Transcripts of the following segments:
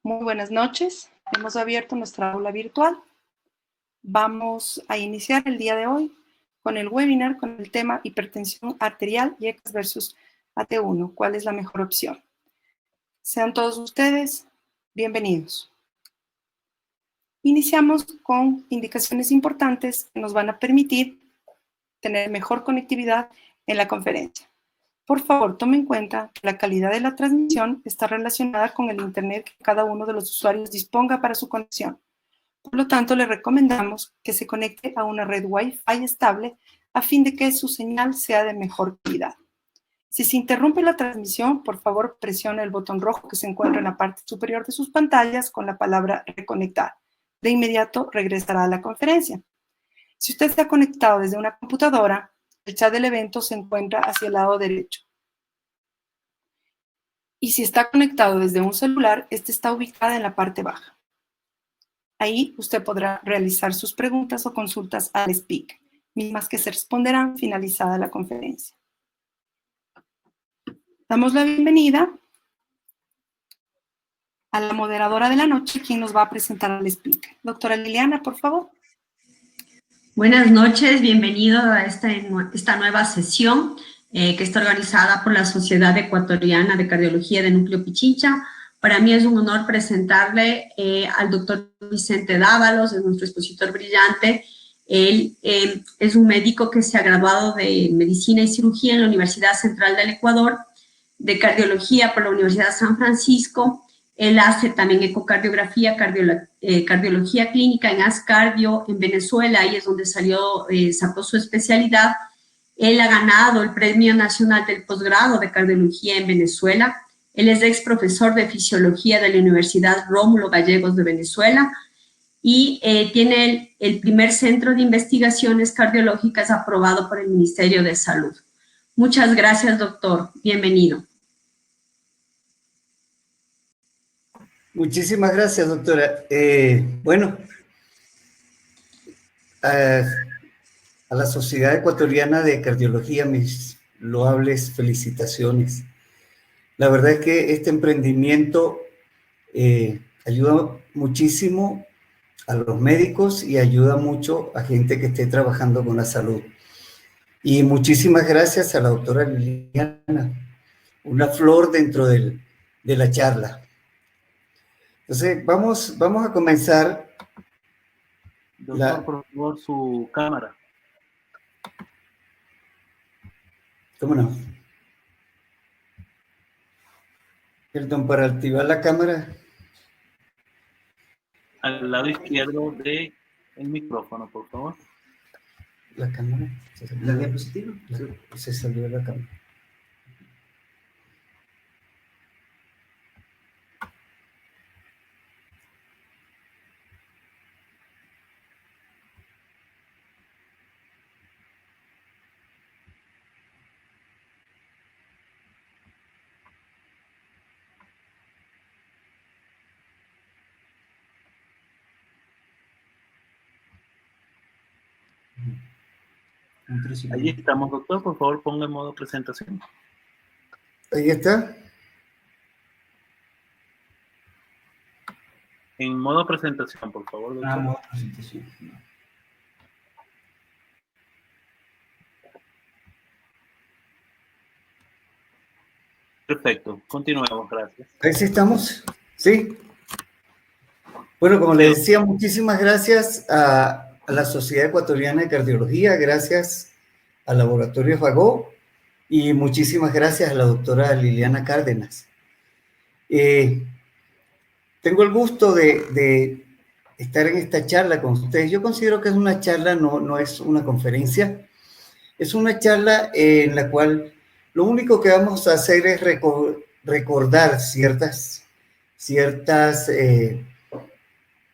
Muy buenas noches. Hemos abierto nuestra aula virtual. Vamos a iniciar el día de hoy con el webinar con el tema hipertensión arterial y ECAS versus AT1. ¿Cuál es la mejor opción? Sean todos ustedes bienvenidos. Iniciamos con indicaciones importantes que nos van a permitir tener mejor conectividad en la conferencia. Por favor, tome en cuenta que la calidad de la transmisión está relacionada con el internet que cada uno de los usuarios disponga para su conexión. Por lo tanto, le recomendamos que se conecte a una red Wi-Fi estable a fin de que su señal sea de mejor calidad. Si se interrumpe la transmisión, por favor, presione el botón rojo que se encuentra en la parte superior de sus pantallas con la palabra reconectar. De inmediato regresará a la conferencia. Si usted está conectado desde una computadora, el chat del evento se encuentra hacia el lado derecho. Y si está conectado desde un celular, este está ubicado en la parte baja. Ahí usted podrá realizar sus preguntas o consultas al speaker, mismas que se responderán finalizada la conferencia. Damos la bienvenida a la moderadora de la noche, quien nos va a presentar al speaker. Doctora Liliana, por favor. Buenas noches, bienvenido a esta nueva sesión que está organizada por la Sociedad Ecuatoriana de Cardiología de Núcleo Pichincha. Para mí es un honor presentarle al doctor Vicente Dávalos, es nuestro expositor brillante. Él es un médico que se ha graduado de Medicina y Cirugía en la Universidad Central del Ecuador, de Cardiología por la Universidad de San Francisco. Él hace también ecocardiografía, cardiología clínica en Ascardio, en Venezuela, ahí es donde sacó su especialidad. Él ha ganado el Premio Nacional del Posgrado de Cardiología en Venezuela. Él es ex profesor de Fisiología de la Universidad Rómulo Gallegos de Venezuela y tiene el primer centro de investigaciones cardiológicas aprobado por el Ministerio de Salud. Muchas gracias, doctor. Bienvenido. Muchísimas gracias, doctora. A la Sociedad Ecuatoriana de Cardiología, mis loables felicitaciones. La verdad es que este emprendimiento ayuda muchísimo a los médicos y ayuda mucho a gente que esté trabajando con la salud. Y muchísimas gracias a la doctora Liliana, una flor dentro de la charla. Entonces, vamos a comenzar. Doctor, por favor, su cámara. ¿Cómo no? Perdón, para activar la cámara. Al lado izquierdo del micrófono, por favor. La cámara. ¿La diapositiva? Se salió de la cámara. Ahí estamos, doctor. Por favor, ponga en modo presentación. Ahí está. En modo presentación, por favor, doctor. Modo presentación. Perfecto. Continuemos, gracias. Ahí sí estamos. Sí. Bueno, como les decía, muchísimas gracias a la Sociedad Ecuatoriana de Cardiología, gracias al Laboratorio Fagó y muchísimas gracias a la doctora Liliana Cárdenas. Tengo el gusto de estar en esta charla con ustedes. Yo considero que es una charla, no es una conferencia. Es una charla en la cual lo único que vamos a hacer es recordar ciertas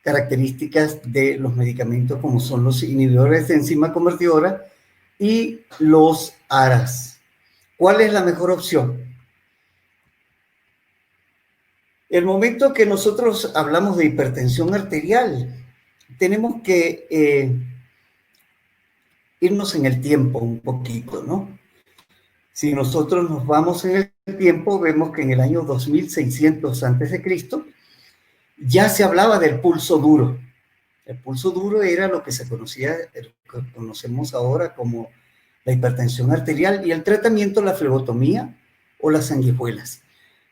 características de los medicamentos como son los inhibidores de enzima convertidora y los ARAs. ¿Cuál es la mejor opción? El momento que nosotros hablamos de hipertensión arterial, tenemos que irnos en el tiempo un poquito, ¿no? Si nosotros nos vamos en el tiempo, vemos que en el año 2600 a.C., ya se hablaba del pulso duro. El pulso duro era lo que conocemos ahora como la hipertensión arterial, y el tratamiento, la flebotomía o las sanguijuelas.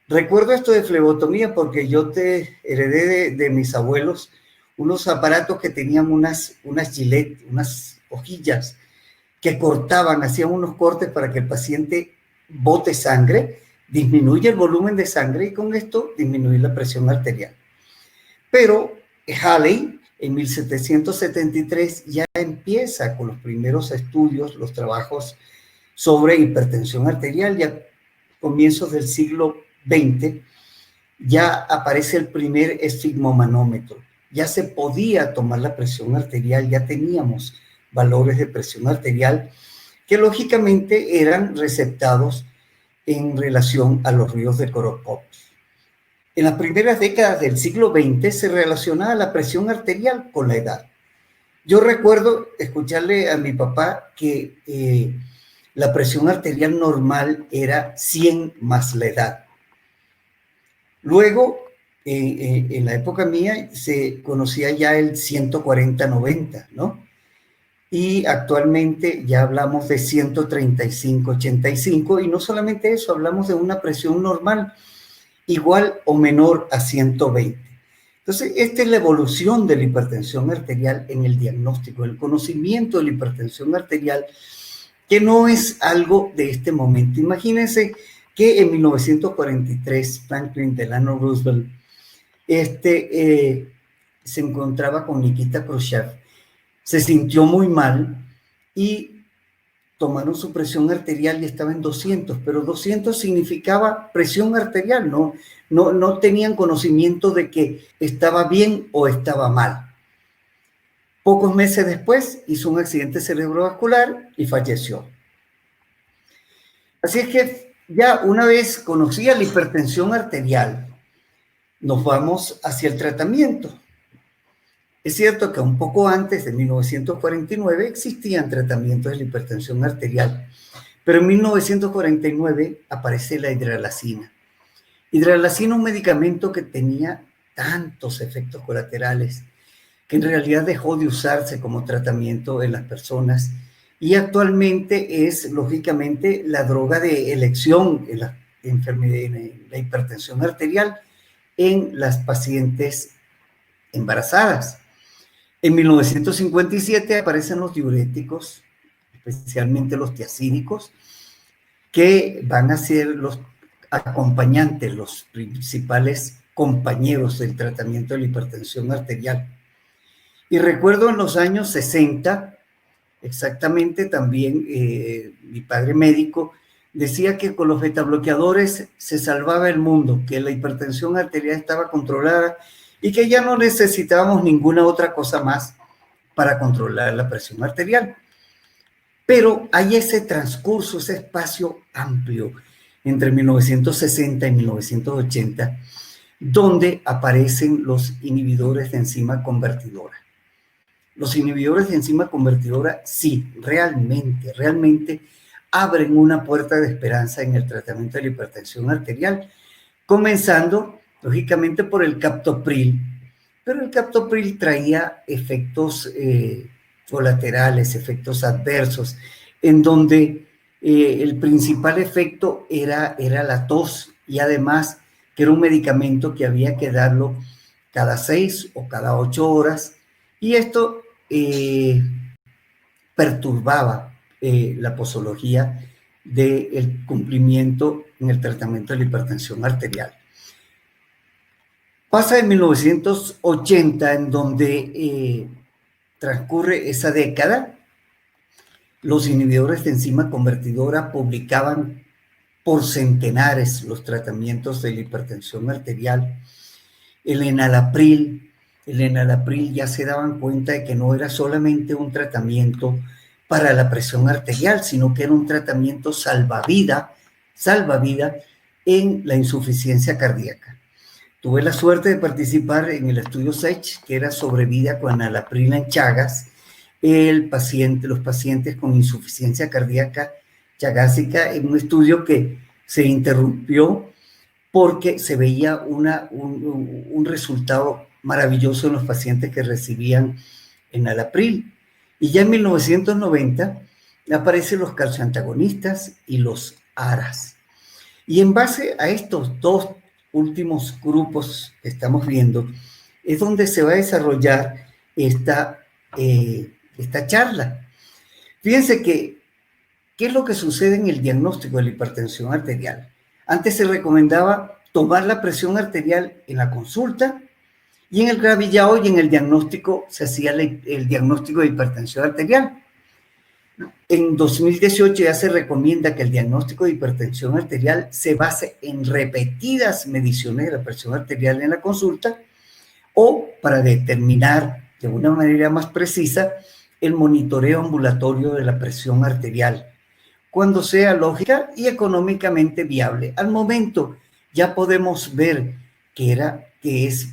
Recuerdo esto de flebotomía porque yo te heredé de mis abuelos unos aparatos que tenían unas gilet, unas hojillas que cortaban, hacían unos cortes para que el paciente bote sangre, disminuye el volumen de sangre y con esto disminuir la presión arterial. Pero Halley en 1773 ya empieza con los primeros estudios, los trabajos sobre hipertensión arterial. Ya a comienzos del siglo XX ya aparece el primer esfigmomanómetro. Ya se podía tomar la presión arterial, ya teníamos valores de presión arterial que lógicamente eran receptados en relación a los ríos de Korokop. En las primeras décadas del siglo XX se relacionaba la presión arterial con la edad. Yo recuerdo escucharle a mi papá que la presión arterial normal era 100 más la edad. Luego, en la época mía, se conocía ya el 140-90, ¿no? Y actualmente ya hablamos de 135-85, y no solamente eso, hablamos de una presión normal igual o menor a 120. Entonces, esta es la evolución de la hipertensión arterial en el diagnóstico, el conocimiento de la hipertensión arterial, que no es algo de este momento. Imagínense que en 1943 Franklin Delano Roosevelt se encontraba con Nikita Khrushchev, se sintió muy mal y tomaron su presión arterial y estaba en 200, pero 200 significaba presión arterial, no tenían conocimiento de que estaba bien o estaba mal. Pocos meses después hizo un accidente cerebrovascular y falleció. Así es que ya una vez conocida la hipertensión arterial, nos vamos hacia el tratamiento. Es cierto que un poco antes de 1949 existían tratamientos de la hipertensión arterial, pero en 1949 aparece la hidralazina. Hidralazina, un medicamento que tenía tantos efectos colaterales que en realidad dejó de usarse como tratamiento en las personas, y actualmente es, lógicamente, la droga de elección en la hipertensión arterial en las pacientes embarazadas. En 1957 aparecen los diuréticos, especialmente los tiazídicos, que van a ser los acompañantes, los principales compañeros del tratamiento de la hipertensión arterial. Y recuerdo en los años 60, exactamente también mi padre médico decía que con los betabloqueadores se salvaba el mundo, que la hipertensión arterial estaba controlada y que ya no necesitábamos ninguna otra cosa más para controlar la presión arterial. Pero hay ese transcurso, ese espacio amplio entre 1960 y 1980, donde aparecen los inhibidores de enzima convertidora. Los inhibidores de enzima convertidora, sí, realmente abren una puerta de esperanza en el tratamiento de la hipertensión arterial, comenzando lógicamente por el captopril, pero el captopril traía efectos colaterales, efectos adversos, en donde el principal efecto era la tos, y además que era un medicamento que había que darlo cada 6 o cada 8 horas, y esto perturbaba la posología del cumplimiento en el tratamiento de la hipertensión arterial. Pasa en 1980, en donde transcurre esa década, los inhibidores de enzima convertidora publicaban por centenares los tratamientos de la hipertensión arterial. El enalapril ya se daban cuenta de que no era solamente un tratamiento para la presión arterial, sino que era un tratamiento salvavida en la insuficiencia cardíaca. Tuve la suerte de participar en el estudio SAGE, que era sobre vida con enalapril en Chagas, los pacientes con insuficiencia cardíaca chagásica, en un estudio que se interrumpió porque se veía un resultado maravilloso en los pacientes que recibían enalapril. Y ya en 1990 aparecen los calcioantagonistas y los ARAs. Y en base a estos dos últimos grupos que estamos viendo, es donde se va a desarrollar esta charla. Fíjense que, ¿qué es lo que sucede en el diagnóstico de la hipertensión arterial? Antes se recomendaba tomar la presión arterial en la consulta, y en el gravillado y en el diagnóstico se hacía el diagnóstico de hipertensión arterial. En 2018 ya se recomienda que el diagnóstico de hipertensión arterial se base en repetidas mediciones de la presión arterial en la consulta, o para determinar de una manera más precisa el monitoreo ambulatorio de la presión arterial, cuando sea lógica y económicamente viable. Al momento ya podemos ver que es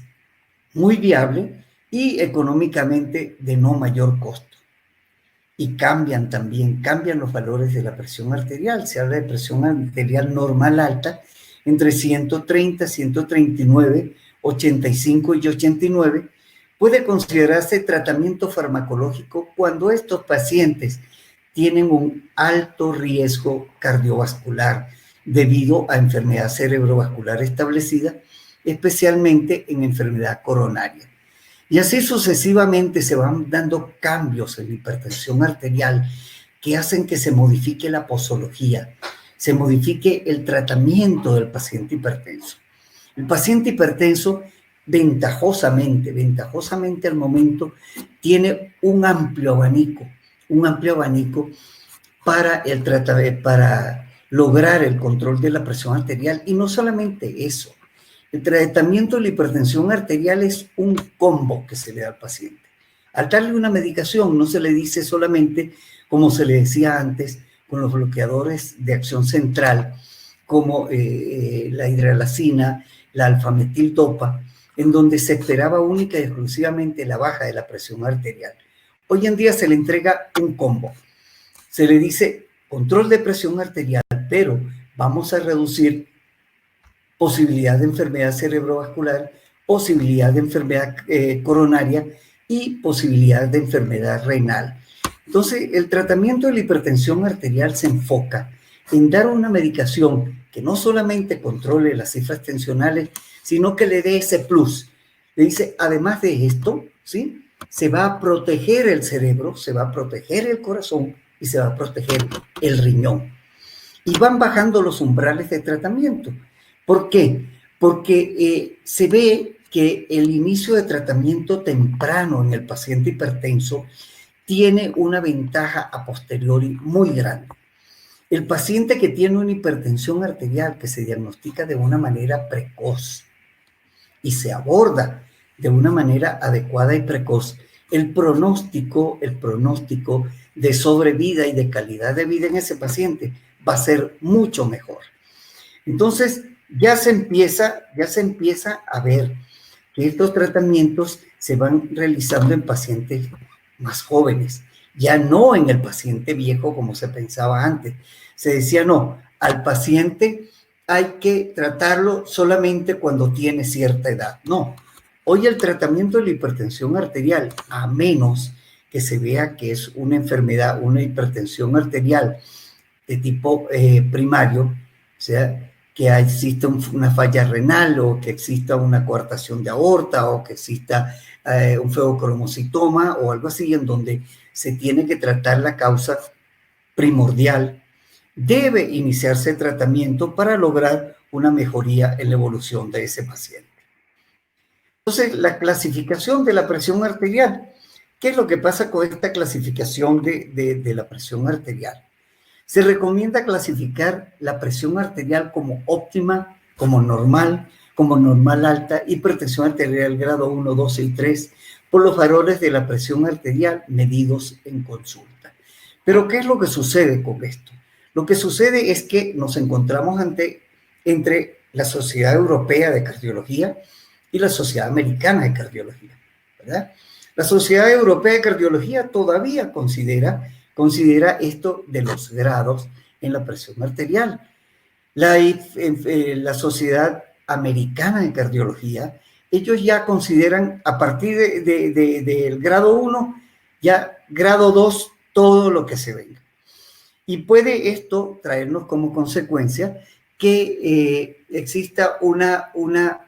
muy viable y económicamente de no mayor costo. Y cambian los valores de la presión arterial. Se habla de presión arterial normal alta entre 130, 139, 85 y 89. Puede considerarse tratamiento farmacológico cuando estos pacientes tienen un alto riesgo cardiovascular debido a enfermedad cerebrovascular establecida, especialmente en enfermedad coronaria. Y así sucesivamente se van dando cambios en la hipertensión arterial que hacen que se modifique la posología, se modifique el tratamiento del paciente hipertenso. El paciente hipertenso ventajosamente al momento tiene un amplio abanico para lograr el control de la presión arterial. Y no solamente eso, el tratamiento de la hipertensión arterial es un combo que se le da al paciente. Al darle una medicación no se le dice solamente, como se le decía antes, con los bloqueadores de acción central, como la hidralazina, la alfametildopa, en donde se esperaba única y exclusivamente la baja de la presión arterial. Hoy en día se le entrega un combo. Se le dice control de presión arterial, pero vamos a reducir posibilidad de enfermedad cerebrovascular, posibilidad de enfermedad coronaria y posibilidad de enfermedad renal. Entonces, el tratamiento de la hipertensión arterial se enfoca en dar una medicación que no solamente controle las cifras tensionales, sino que le dé ese plus. Le dice, además de esto, ¿sí?, se va a proteger el cerebro, se va a proteger el corazón y se va a proteger el riñón. Y van bajando los umbrales de tratamiento. ¿Por qué? Porque se ve que el inicio de tratamiento temprano en el paciente hipertenso tiene una ventaja a posteriori muy grande. El paciente que tiene una hipertensión arterial que se diagnostica de una manera precoz y se aborda de una manera adecuada y precoz, el pronóstico de sobrevida y de calidad de vida en ese paciente va a ser mucho mejor. Entonces, ya se empieza a ver que estos tratamientos se van realizando en pacientes más jóvenes, ya no en el paciente viejo como se pensaba antes. Se decía, no, al paciente hay que tratarlo solamente cuando tiene cierta edad. No, hoy el tratamiento de la hipertensión arterial, a menos que se vea que es una enfermedad, una hipertensión arterial de tipo primario, o sea, que exista una falla renal o que exista una coartación de aorta o que exista un feocromocitoma o algo así, en donde se tiene que tratar la causa primordial, debe iniciarse el tratamiento para lograr una mejoría en la evolución de ese paciente. Entonces, la clasificación de la presión arterial. ¿Qué es lo que pasa con esta clasificación de la presión arterial? Se recomienda clasificar la presión arterial como óptima, como normal alta, hipertensión arterial grado 1, 2 y 3, por los valores de la presión arterial medidos en consulta. Pero, ¿qué es lo que sucede con esto? Lo que sucede es que nos encontramos entre la Sociedad Europea de Cardiología y la Sociedad Americana de Cardiología, ¿verdad? La Sociedad Europea de Cardiología todavía considera esto de los grados en la presión arterial. La Sociedad Americana de Cardiología, ellos ya consideran a partir del grado 1, ya grado 2, todo lo que se venga. Y puede esto traernos como consecuencia que exista una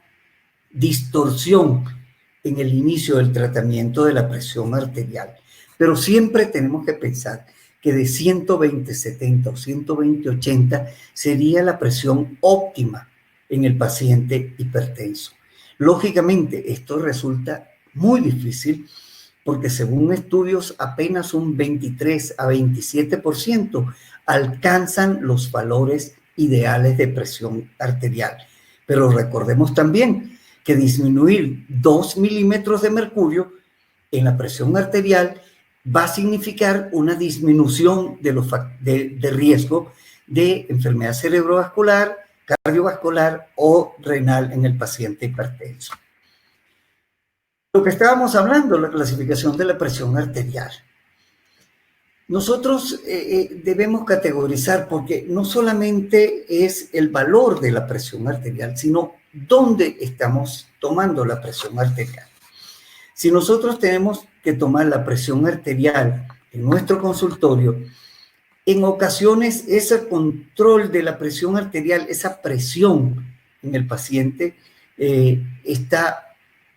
distorsión en el inicio del tratamiento de la presión arterial. Pero siempre tenemos que pensar que de 120/70 o 120/80 sería la presión óptima en el paciente hipertenso. Lógicamente, esto resulta muy difícil porque según estudios apenas un 23 a 27% alcanzan los valores ideales de presión arterial. Pero recordemos también que disminuir 2 milímetros de mercurio en la presión arterial va a significar una disminución de riesgo de enfermedad cerebrovascular, cardiovascular o renal en el paciente hipertenso. Lo que estábamos hablando, la clasificación de la presión arterial. Nosotros debemos categorizar porque no solamente es el valor de la presión arterial, sino dónde estamos tomando la presión arterial. Si nosotros tenemos que tomar la presión arterial en nuestro consultorio, en ocasiones ese control de la presión arterial, esa presión en el paciente está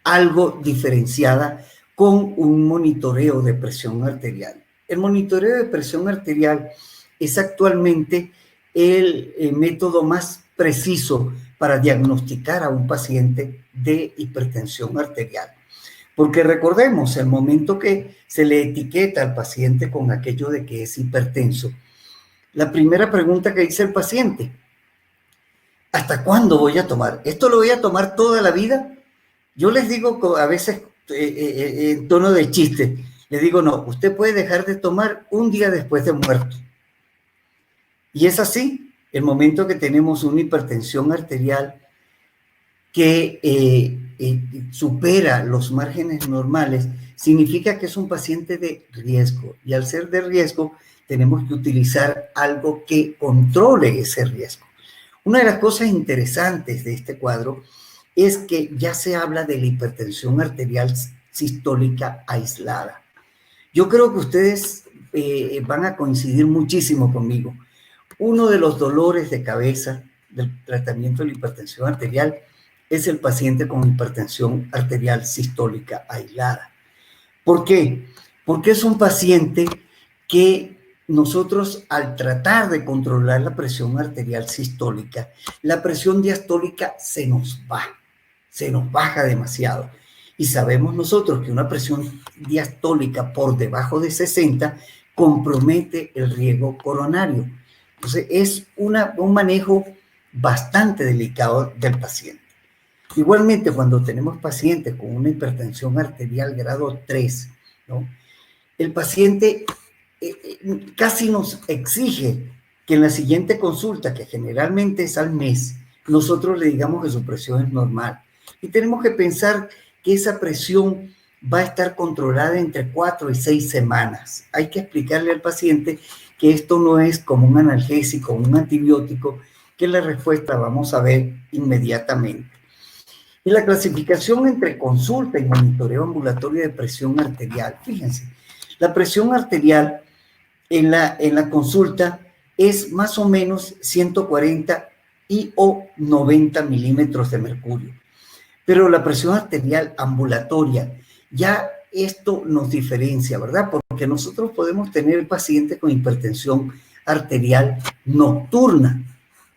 algo diferenciada con un monitoreo de presión arterial. El monitoreo de presión arterial es actualmente el método más preciso para diagnosticar a un paciente de hipertensión arterial. Porque recordemos, el momento que se le etiqueta al paciente con aquello de que es hipertenso, la primera pregunta que dice el paciente, ¿hasta cuándo voy a tomar? ¿Esto lo voy a tomar toda la vida? Yo les digo a veces en tono de chiste, les digo, no, usted puede dejar de tomar un día después de muerto. Y es así, el momento que tenemos una hipertensión arterial que supera los márgenes normales, significa que es un paciente de riesgo. Y al ser de riesgo, tenemos que utilizar algo que controle ese riesgo. Una de las cosas interesantes de este cuadro es que ya se habla de la hipertensión arterial sistólica aislada. Yo creo que ustedes van a coincidir muchísimo conmigo. Uno de los dolores de cabeza del tratamiento de la hipertensión arterial es el paciente con hipertensión arterial sistólica aislada. ¿Por qué? Porque es un paciente que nosotros, al tratar de controlar la presión arterial sistólica, la presión diastólica se nos baja demasiado. Y sabemos nosotros que una presión diastólica por debajo de 60 compromete el riego coronario. Entonces, es un manejo bastante delicado del paciente. Igualmente, cuando tenemos pacientes con una hipertensión arterial grado 3, ¿no? El paciente casi nos exige que en la siguiente consulta, que generalmente es al mes, nosotros le digamos que su presión es normal. Y tenemos que pensar que esa presión va a estar controlada entre 4 y 6 semanas. Hay que explicarle al paciente que esto no es como un analgésico, un antibiótico, que la respuesta vamos a ver inmediatamente. Y la clasificación entre consulta y monitoreo ambulatorio de presión arterial. Fíjense, la presión arterial en la consulta es más o menos 140 o 90 milímetros de mercurio. Pero la presión arterial ambulatoria, ya esto nos diferencia, ¿verdad? Porque nosotros podemos tener pacientes con hipertensión arterial nocturna,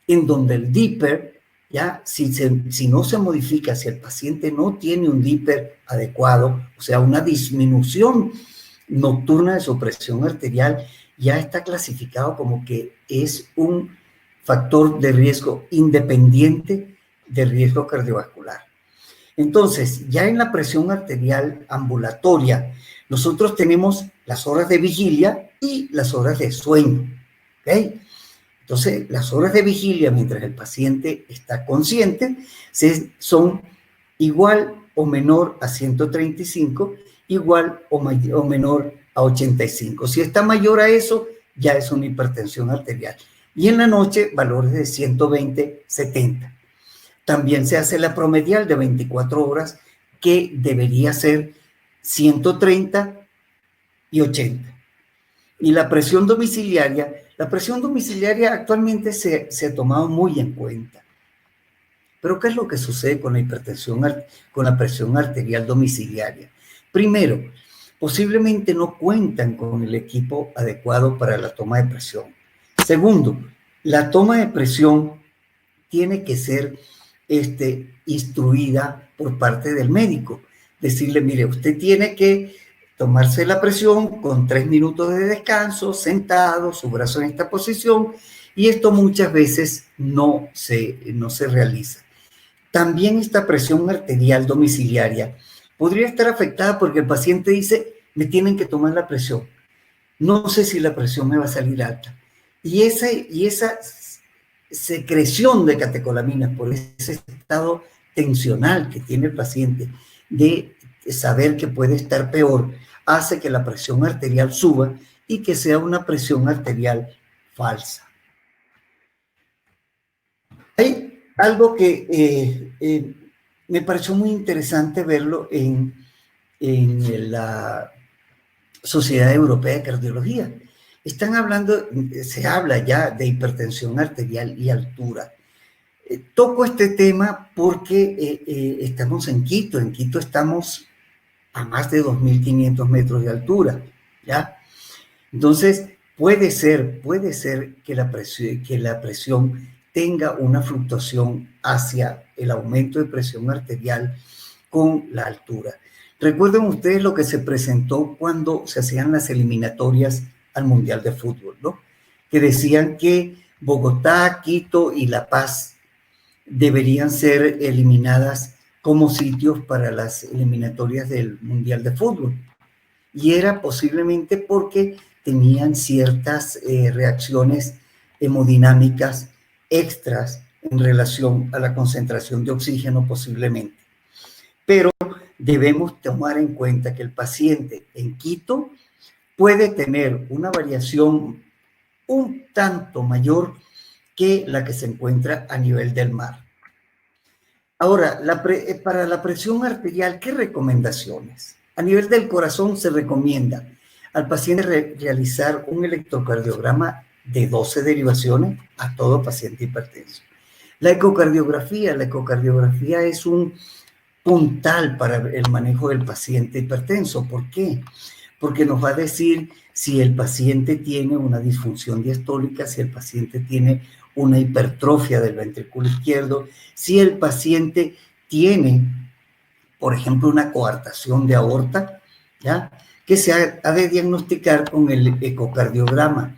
en donde el Dipper, ya, si no se modifica, si el paciente no tiene un Dipper adecuado, o sea, una disminución nocturna de su presión arterial, ya está clasificado como que es un factor de riesgo independiente de riesgo cardiovascular. Entonces, ya en la presión arterial ambulatoria, nosotros tenemos las horas de vigilia y las horas de sueño, ¿ok? Entonces, las horas de vigilia, mientras el paciente está consciente, son igual o menor a 135, igual o menor a 85. Si está mayor a eso, ya es una hipertensión arterial. Y en la noche, valores de 120/70. También se hace la promedial de 24 horas, que debería ser 130 y 80. Y la presión domiciliaria actualmente se ha tomado muy en cuenta. Pero ¿qué es lo que sucede con la hipertensión, con la presión arterial domiciliaria? Primero, posiblemente no cuentan con el equipo adecuado para la toma de presión. Segundo, la toma de presión tiene que ser instruida por parte del médico. Decirle, mire, usted tiene que tomarse la presión con 3 minutos de descanso, sentado, su brazo en esta posición, y esto muchas veces no se realiza. También esta presión arterial domiciliaria podría estar afectada porque el paciente dice, me tienen que tomar la presión. No sé si la presión me va a salir alta. Y esa secreción de catecolaminas por ese estado tensional que tiene el paciente de saber que puede estar peor, hace que la presión arterial suba y que sea una presión arterial falsa. Hay algo que me pareció muy interesante verlo en la Sociedad Europea de Cardiología. Se habla ya de hipertensión arterial y altura. Toco este tema porque estamos en Quito. En Quito estamos a más de 2.500 metros de altura, ¿ya? Entonces, puede ser que la presión tenga una fluctuación hacia el aumento de presión arterial con la altura. Recuerden ustedes lo que se presentó cuando se hacían las eliminatorias al Mundial de Fútbol, ¿no? Que decían que Bogotá, Quito y La Paz deberían ser eliminadas como sitios para las eliminatorias del Mundial de Fútbol. Y era posiblemente porque tenían ciertas reacciones hemodinámicas extras en relación a la concentración de oxígeno posiblemente. Pero debemos tomar en cuenta que el paciente en Quito puede tener una variación un tanto mayor que la que se encuentra a nivel del mar. Ahora, para la presión arterial, ¿qué recomendaciones? A nivel del corazón se recomienda al paciente realizar un electrocardiograma de 12 derivaciones a todo paciente hipertenso. La ecocardiografía es un puntal para el manejo del paciente hipertenso. ¿Por qué? Porque nos va a decir si el paciente tiene una disfunción diastólica, si el paciente tiene una hipertrofia del ventrículo izquierdo, si el paciente tiene, por ejemplo, una coartación de aorta, ¿ya? Que se ha de diagnosticar con el ecocardiograma.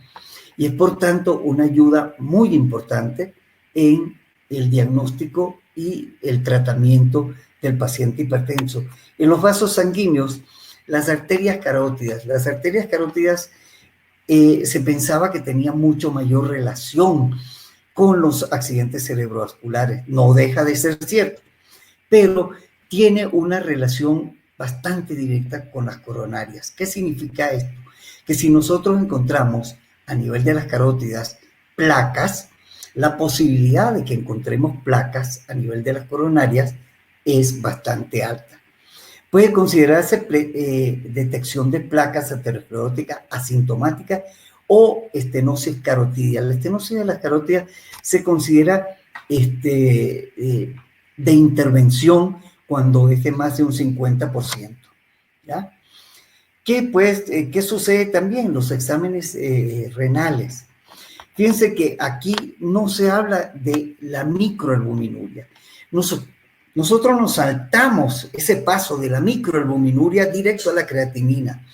Y es, por tanto, una ayuda muy importante en el diagnóstico y el tratamiento del paciente hipertenso. En los vasos sanguíneos, las arterias carótidas se pensaba que tenían mucho mayor relación con los accidentes cerebrovasculares. No deja de ser cierto, pero tiene una relación bastante directa con las coronarias. ¿Qué significa esto? Que si nosotros encontramos a nivel de las carótidas placas, la posibilidad de que encontremos placas a nivel de las coronarias es bastante alta. Puede considerarse detección de placas ateroscleróticas asintomáticas o estenosis carotidia. La estenosis de las carótidas se considera de intervención cuando es de más de un 50%, ¿ya? ¿Qué sucede también en los exámenes renales? Fíjense que aquí no se habla de la microalbuminuria. Nosotros nos saltamos ese paso de la microalbuminuria directo a la creatinina,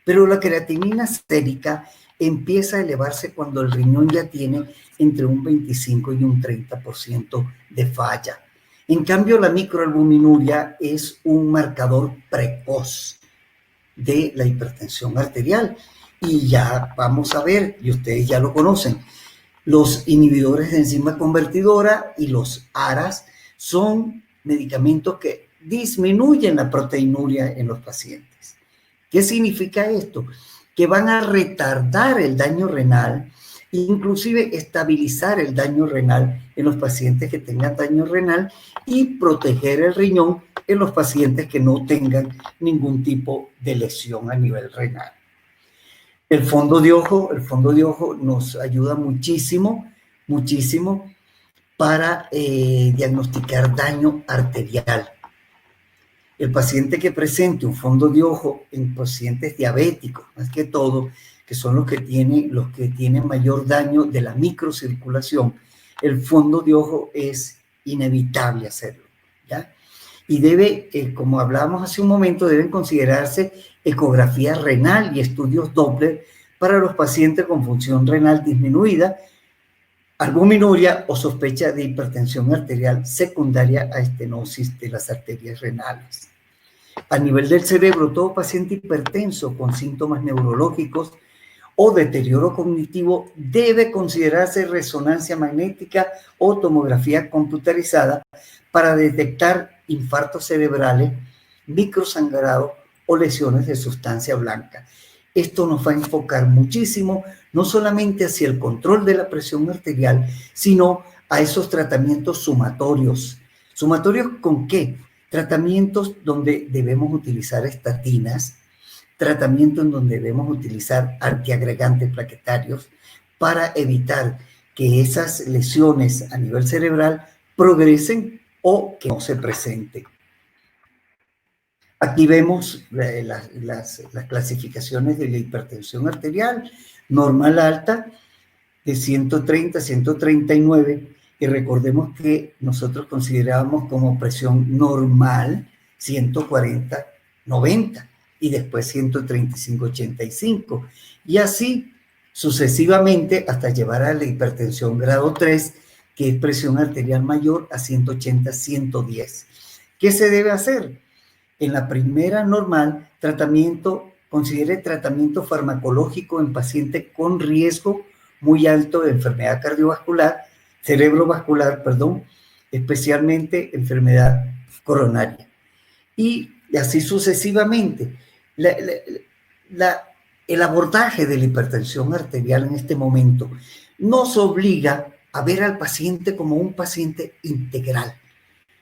pero la creatinina sérica empieza a elevarse cuando el riñón ya tiene entre un 25 y un 30% de falla. En cambio, la microalbuminuria es un marcador precoz de la hipertensión arterial. Y ya vamos a ver, y ustedes ya lo conocen, los inhibidores de enzima convertidora y los ARAs son medicamentos que disminuyen la proteinuria en los pacientes. ¿Qué significa esto? Que van a retardar el daño renal inclusive estabilizar el daño renal en los pacientes que tengan daño renal y proteger el riñón en los pacientes que no tengan ningún tipo de lesión a nivel renal. El fondo de ojo nos ayuda muchísimo, muchísimo para diagnosticar daño arterial. El paciente que presente un fondo de ojo en pacientes diabéticos, más que todo, que son los que tienen mayor daño de la microcirculación, el fondo de ojo es inevitable hacerlo, ¿ya? Y debe, como hablábamos hace un momento, deben considerarse ecografía renal y estudios Doppler para los pacientes con función renal disminuida, albuminuria o sospecha de hipertensión arterial secundaria a estenosis de las arterias renales. A nivel del cerebro, todo paciente hipertenso con síntomas neurológicos o deterioro cognitivo debe considerarse resonancia magnética o tomografía computarizada para detectar infartos cerebrales, microsangrado o lesiones de sustancia blanca. Esto nos va a enfocar muchísimo, no solamente hacia el control de la presión arterial, sino a esos tratamientos sumatorios. ¿Sumatorios con qué? Tratamientos donde debemos utilizar estatinas, tratamientos en donde debemos utilizar antiagregantes plaquetarios para evitar que esas lesiones a nivel cerebral progresen o que no se presenten. Aquí vemos las clasificaciones de la hipertensión arterial, normal alta, de 130 a 139, y recordemos que nosotros considerábamos como presión normal 140, 90, y después 135, 85, y así sucesivamente hasta llegar a la hipertensión grado 3, que es presión arterial mayor a 180, 110. ¿Qué se debe hacer? En la primera normal, considere tratamiento farmacológico en pacientes con riesgo muy alto de enfermedad cerebrovascular, especialmente enfermedad coronaria. Y así sucesivamente. El abordaje de la hipertensión arterial en este momento nos obliga a ver al paciente como un paciente integral,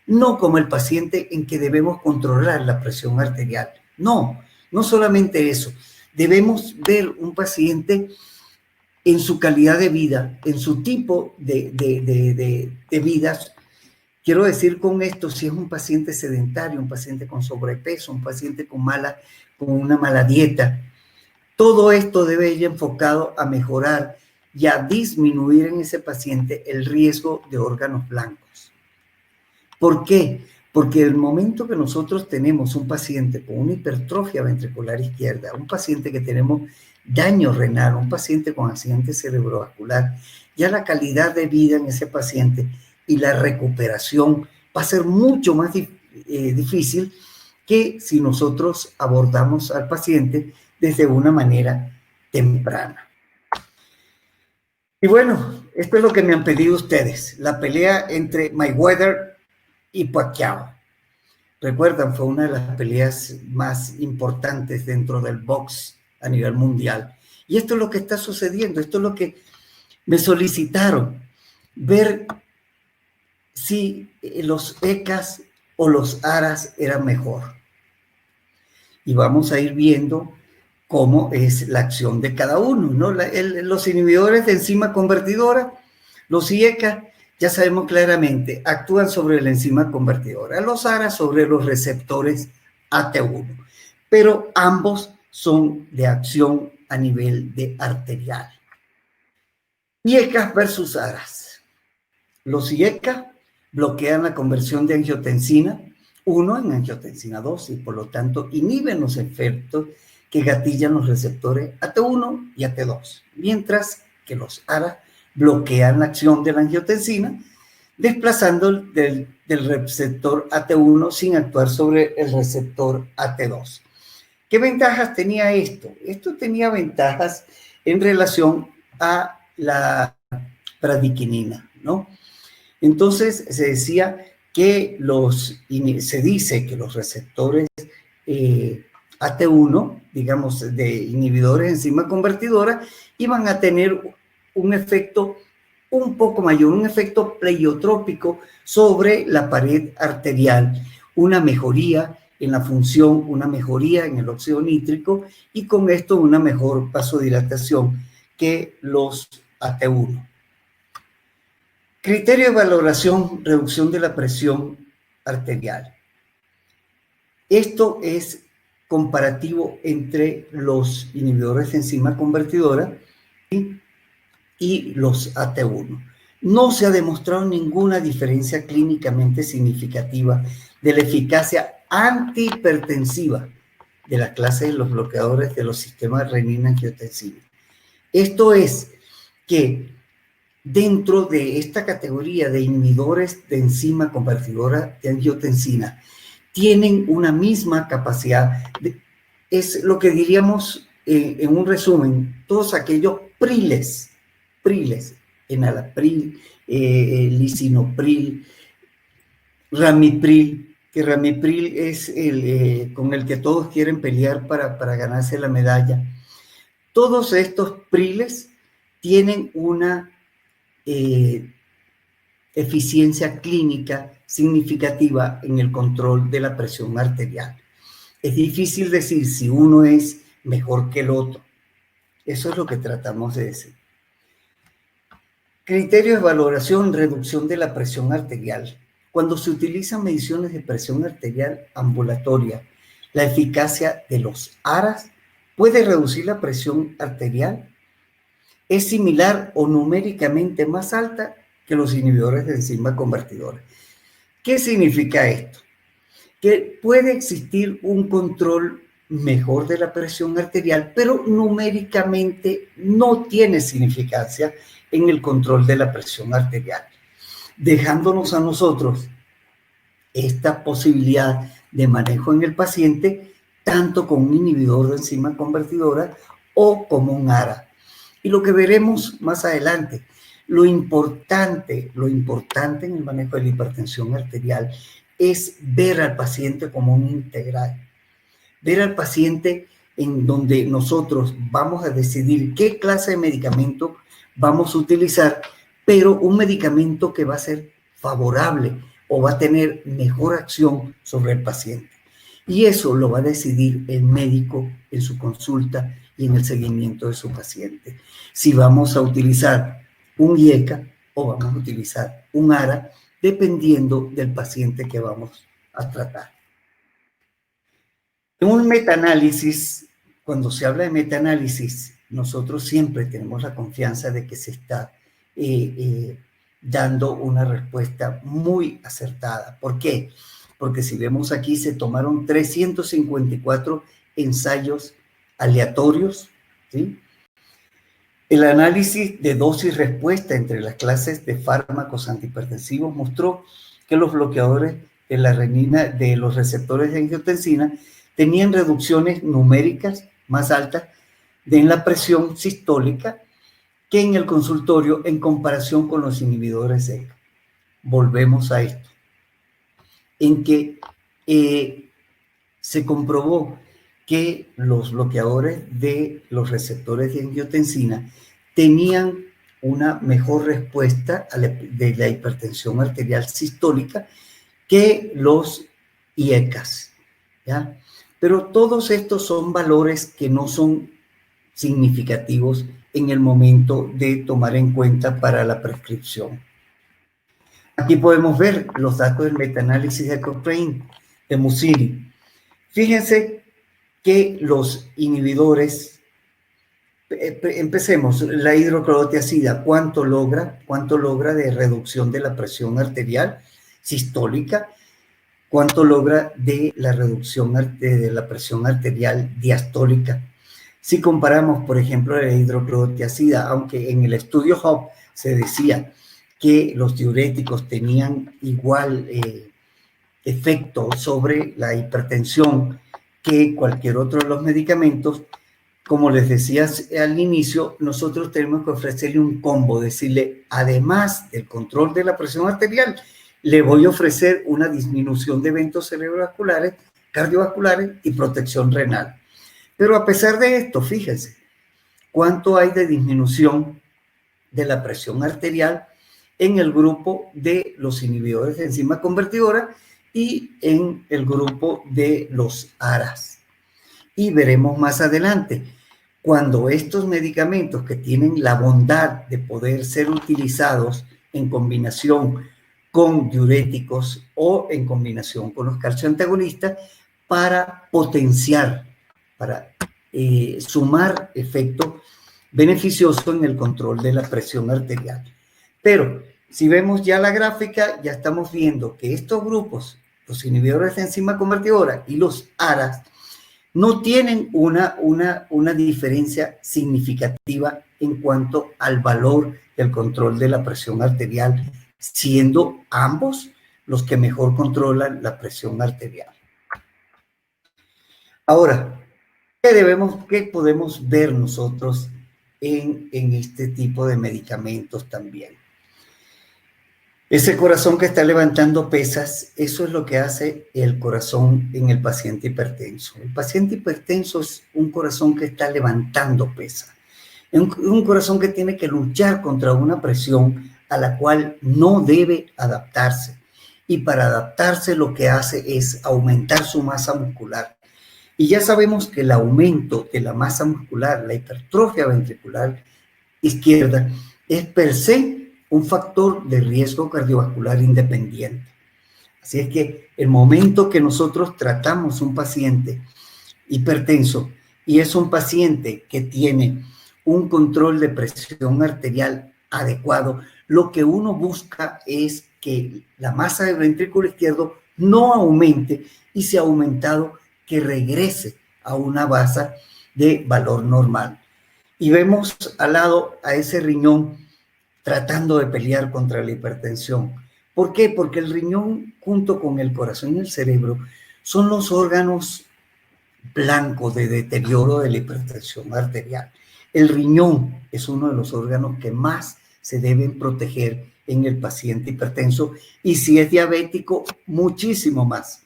no como el paciente en que debemos controlar la presión arterial. No solamente eso. Debemos ver un paciente en su calidad de vida, en su tipo de vida. Quiero decir con esto, si es un paciente sedentario, un paciente con sobrepeso, un paciente con una mala dieta, todo esto debe ir enfocado a mejorar y a disminuir en ese paciente el riesgo de órganos blancos. ¿Por qué? Porque el momento que nosotros tenemos un paciente con una hipertrofia ventricular izquierda, un paciente que tenemos daño renal, un paciente con accidente cerebrovascular, ya la calidad de vida en ese paciente y la recuperación va a ser mucho más difícil que si nosotros abordamos al paciente desde una manera temprana. Y bueno, esto es lo que me han pedido ustedes, la pelea entre Mayweather y Pacquiao. Recuerdan, fue una de las peleas más importantes dentro del box a nivel mundial. Y esto es lo que está sucediendo, esto es lo que me solicitaron, ver si los ECAs o los ARAs eran mejor. Y vamos a ir viendo cómo es la acción de cada uno, ¿no? Los inhibidores de enzima convertidora, los IECA, ya sabemos claramente, actúan sobre la enzima convertidora, los ARA sobre los receptores AT1, pero ambos son de acción a nivel de arterial. IECA versus ARAs. Los IECA bloquean la conversión de angiotensina 1 en angiotensina 2 y por lo tanto inhiben los efectos que gatillan los receptores AT1 y AT2, mientras que los ARA bloquean la acción de la angiotensina, desplazando del receptor AT1 sin actuar sobre el receptor AT2. ¿Qué ventajas tenía esto? Esto tenía ventajas en relación a la bradiquinina, ¿no? Entonces se decía que se dice que los receptores AT1, digamos, de inhibidores de enzima convertidora, iban a tener un efecto un poco mayor, un efecto pleiotrópico sobre la pared arterial, una mejoría en la función, una mejoría en el óxido nítrico y con esto una mejor vasodilatación que los AT1. Criterio de valoración, reducción de la presión arterial. Esto es comparativo entre los inhibidores de enzima convertidora y los AT1. No se ha demostrado ninguna diferencia clínicamente significativa de la eficacia antihipertensiva de la clase de los bloqueadores de los sistemas renina-angiotensina. Esto es que dentro de esta categoría de inhibidores de enzima convertidora de angiotensina tienen una misma capacidad, es lo que diríamos en un resumen, todos aquellos priles, enalapril, lisinopril, ramipril, que ramipril es el con el que todos quieren pelear para ganarse la medalla. Todos estos priles tienen una eficiencia clínica significativa en el control de la presión arterial. Es difícil decir si uno es mejor que el otro. Eso es lo que tratamos de decir. Criterios de valoración, reducción de la presión arterial. Cuando se utilizan mediciones de presión arterial ambulatoria, la eficacia de los ARAS puede reducir la presión arterial. Es similar o numéricamente más alta que los inhibidores de enzima convertidora. ¿Qué significa esto? Que puede existir un control mejor de la presión arterial, pero numéricamente no tiene significancia en el control de la presión arterial, dejándonos a nosotros esta posibilidad de manejo en el paciente, tanto con un inhibidor de enzima convertidora o como un ARA. Y lo que veremos más adelante, lo importante en el manejo de la hipertensión arterial es ver al paciente como un integral. Ver al paciente en donde nosotros vamos a decidir qué clase de medicamento vamos a utilizar, pero un medicamento que va a ser favorable o va a tener mejor acción sobre el paciente. Y eso lo va a decidir el médico en su consulta y en el seguimiento de su paciente. Si vamos a utilizar un IECA o vamos a utilizar un ARA, dependiendo del paciente que vamos a tratar. En un metaanálisis, cuando se habla de metaanálisis, nosotros siempre tenemos la confianza de que se está dando una respuesta muy acertada. ¿Por qué? Porque si vemos aquí, se tomaron 354 ensayos aleatorios, ¿sí? El análisis de dosis-respuesta entre las clases de fármacos antihipertensivos mostró que los bloqueadores de la renina, de los receptores de angiotensina, tenían reducciones numéricas más altas en la presión sistólica que en el consultorio en comparación con los inhibidores ECA. Volvemos a esto, en que se comprobó que los bloqueadores de los receptores de angiotensina tenían una mejor respuesta de la hipertensión arterial sistólica que los IECAS, ¿ya? Pero todos estos son valores que no son significativos en el momento de tomar en cuenta para la prescripción. Aquí podemos ver los datos del metaanálisis de Cochrane, de Musili. Fíjense que los inhibidores, empecemos, la hidroclorotiazida, ¿cuánto logra de reducción de la presión arterial sistólica? ¿Cuánto logra de la reducción de la presión arterial diastólica? Si comparamos, por ejemplo, la hidroclorotiazida, aunque en el estudio HOPE se decía que los diuréticos tenían igual efecto sobre la hipertensión que cualquier otro de los medicamentos, como les decía al inicio, nosotros tenemos que ofrecerle un combo, decirle, además del control de la presión arterial, le voy a ofrecer una disminución de eventos cerebrovasculares, cardiovasculares y protección renal. Pero a pesar de esto, fíjense, ¿cuánto hay de disminución de la presión arterial en el grupo de los inhibidores de enzima convertidora y en el grupo de los ARAs. Y veremos más adelante, cuando estos medicamentos que tienen la bondad de poder ser utilizados en combinación con diuréticos o en combinación con los calcioantagonistas para potenciar, para sumar efecto beneficioso en el control de la presión arterial. Pero si vemos ya la gráfica, ya estamos viendo que estos grupos, los inhibidores de enzima convertidora y los ARAs, no tienen una diferencia significativa en cuanto al valor del control de la presión arterial, siendo ambos los que mejor controlan la presión arterial. Ahora, ¿qué podemos ver nosotros en este tipo de medicamentos también? Ese corazón que está levantando pesas, eso es lo que hace el corazón en el paciente hipertenso. El paciente hipertenso es un corazón que está levantando pesas. Es un corazón que tiene que luchar contra una presión a la cual no debe adaptarse. Y para adaptarse lo que hace es aumentar su masa muscular. Y ya sabemos que el aumento de la masa muscular, la hipertrofia ventricular izquierda, es per se un factor de riesgo cardiovascular independiente. Así es que el momento que nosotros tratamos un paciente hipertenso y es un paciente que tiene un control de presión arterial adecuado, lo que uno busca es que la masa del ventrículo izquierdo no aumente y si ha aumentado, que regrese a una base de valor normal. Y vemos al lado a ese riñón tratando de pelear contra la hipertensión. ¿Por qué? Porque el riñón junto con el corazón y el cerebro son los órganos blancos de deterioro de la hipertensión arterial. El riñón es uno de los órganos que más se deben proteger en el paciente hipertenso y si es diabético, muchísimo más.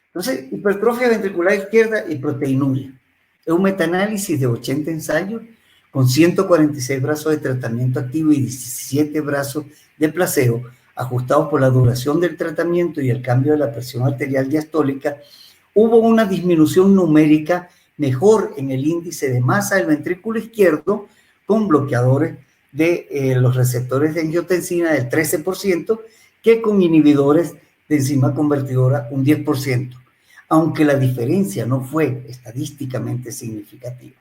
Entonces, hipertrofia ventricular izquierda y proteinuria. Es un metaanálisis de 80 ensayos con 146 brazos de tratamiento activo y 17 brazos de placebo, ajustados por la duración del tratamiento y el cambio de la presión arterial diastólica. Hubo una disminución numérica mejor en el índice de masa del ventrículo izquierdo con bloqueadores de los receptores de angiotensina del 13% que con inhibidores de enzima convertidora un 10%, aunque la diferencia no fue estadísticamente significativa.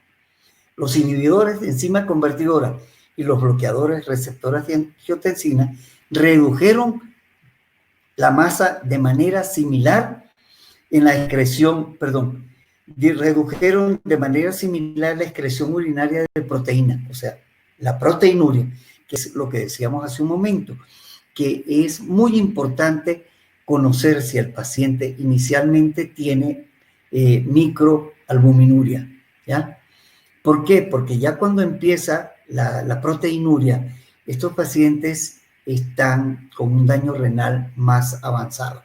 Los inhibidores de enzima convertidora y los bloqueadores receptores de angiotensina redujeron la masa de manera similar en la excreción, redujeron de manera similar la excreción urinaria de proteína, o sea, la proteinuria, que es lo que decíamos hace un momento, que es muy importante conocer si el paciente inicialmente tiene microalbuminuria, ¿ya? ¿Por qué? Porque ya cuando empieza la proteinuria, estos pacientes están con un daño renal más avanzado.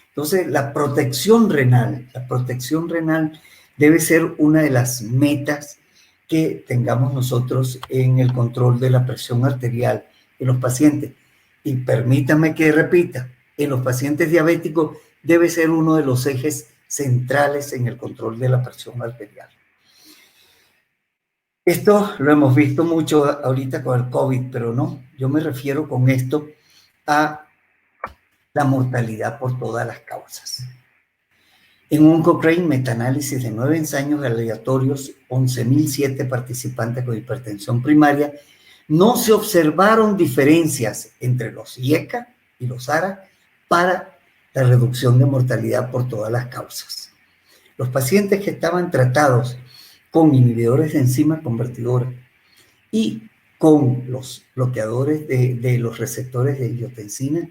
Entonces, la protección renal debe ser una de las metas que tengamos nosotros en el control de la presión arterial en los pacientes. Y permítame que repita, en los pacientes diabéticos debe ser uno de los ejes centrales en el control de la presión arterial. Esto lo hemos visto mucho ahorita con el COVID, pero no, yo me refiero con esto a la mortalidad por todas las causas. En un Cochrane metaanálisis de 9 ensayos aleatorios, 11.007 participantes con hipertensión primaria, no se observaron diferencias entre los IECA y los ARA para la reducción de mortalidad por todas las causas. Los pacientes que estaban tratados con inhibidores de enzima convertidora y con los bloqueadores de los receptores de angiotensina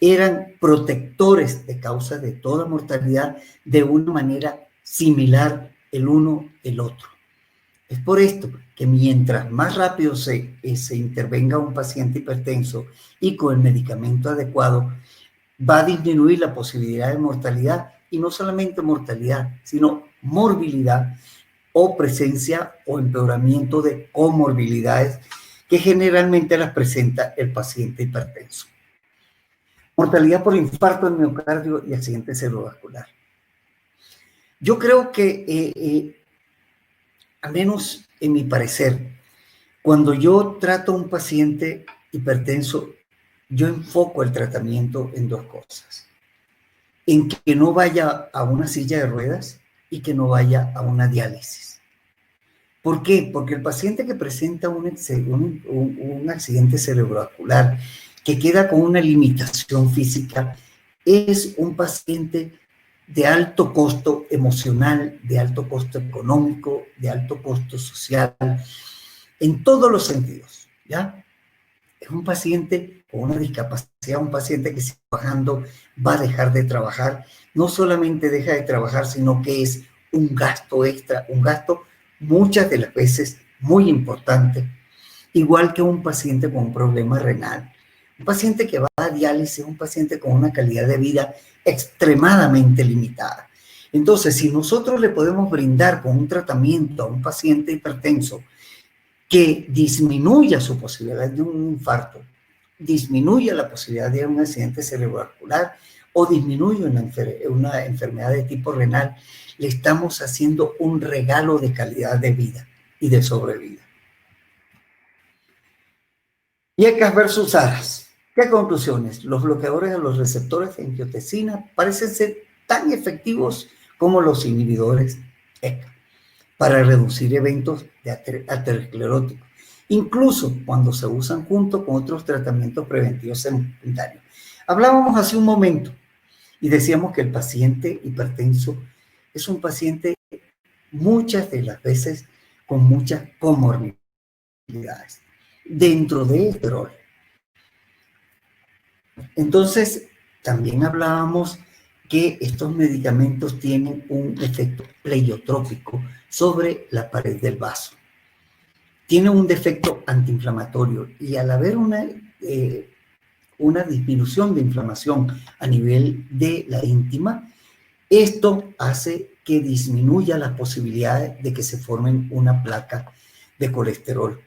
eran protectores de causa de toda mortalidad de una manera similar el uno del otro. Es por esto que mientras más rápido se intervenga un paciente hipertenso y con el medicamento adecuado, va a disminuir la posibilidad de mortalidad, y no solamente mortalidad, sino morbilidad o presencia o empeoramiento de comorbilidades que generalmente las presenta el paciente hipertenso. Mortalidad por infarto del miocardio y accidente cerebrovascular. Yo creo que, al menos en mi parecer, cuando yo trato a un paciente hipertenso, yo enfoco el tratamiento en dos cosas. En que no vaya a una silla de ruedas y que no vaya a una diálisis. ¿Por qué? Porque el paciente que presenta un accidente cerebrovascular, que queda con una limitación física, es un paciente de alto costo emocional, de alto costo económico, de alto costo social, en todos los sentidos, ¿ya? Es un paciente con una discapacidad, un paciente que sigue trabajando, va a dejar de trabajar, no solamente deja de trabajar, sino que es un gasto extra, un gasto muchas de las veces muy importante, igual que un paciente con un problema renal. Un paciente que va a diálisis, un paciente con una calidad de vida extremadamente limitada. Entonces, si nosotros le podemos brindar con un tratamiento a un paciente hipertenso que disminuya su posibilidad de un infarto, disminuya la posibilidad de un accidente cerebrovascular o disminuye una enfermedad de tipo renal, le estamos haciendo un regalo de calidad de vida y de sobrevida. IECAS versus ARAS. ¿Qué conclusiones? Los bloqueadores de los receptores de angiotensina parecen ser tan efectivos como los inhibidores ECA para reducir eventos de ateroscleróticos, incluso cuando se usan junto con otros tratamientos preventivos secundarios. Hablábamos hace un momento y decíamos que el paciente hipertenso es un paciente muchas de las veces con muchas comorbilidades dentro de este rol. Entonces, también hablábamos que estos medicamentos tienen un efecto pleiotrópico sobre la pared del vaso. Tiene un defecto antiinflamatorio y al haber una disminución de inflamación a nivel de la íntima, esto hace que disminuya las posibilidades de que se formen una placa de colesterol.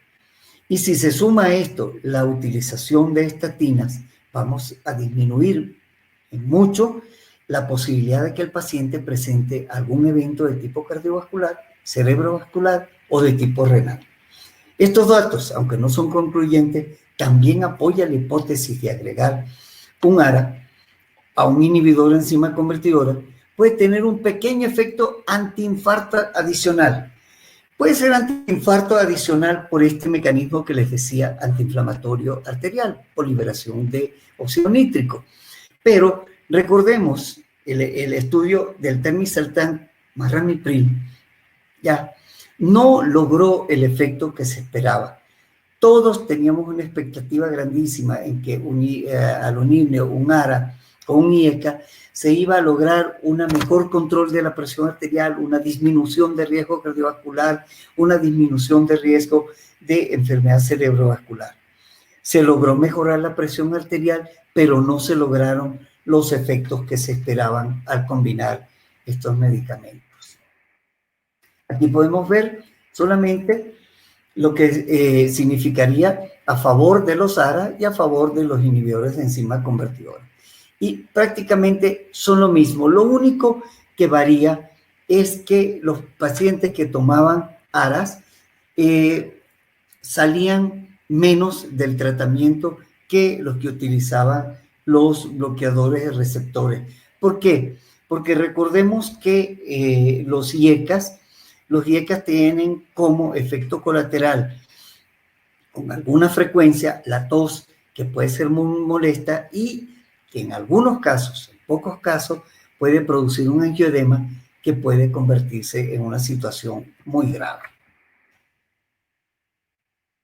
Y si se suma a esto la utilización de estatinas, vamos a disminuir en mucho la posibilidad de que el paciente presente algún evento de tipo cardiovascular, cerebrovascular o de tipo renal. Estos datos, aunque no son concluyentes, también apoyan la hipótesis de agregar un ARA a un inhibidor de enzima convertidora, puede tener un pequeño efecto antiinfarto adicional. Puede ser antiinfarto adicional por este mecanismo que les decía, antiinflamatorio arterial, por liberación de óxido nítrico. Pero recordemos el estudio del Telmisartán más Ramipril, ya no logró el efecto que se esperaba. Todos teníamos una expectativa grandísima en que al unirle un ARA con un IECA se iba a lograr un mejor control de la presión arterial, una disminución de riesgo cardiovascular, una disminución de riesgo de enfermedad cerebrovascular. Se logró mejorar la presión arterial, pero no se lograron los efectos que se esperaban al combinar estos medicamentos. Aquí podemos ver solamente lo que significaría a favor de los ARA y a favor de los inhibidores de enzima convertidora. Y prácticamente son lo mismo. Lo único que varía es que los pacientes que tomaban ARAS salían menos del tratamiento que los que utilizaban los bloqueadores de receptores. ¿Por qué? Porque recordemos que los IECAS tienen como efecto colateral con alguna frecuencia la tos, que puede ser muy molesta y que en algunos casos, en pocos casos, puede producir un angioedema que puede convertirse en una situación muy grave.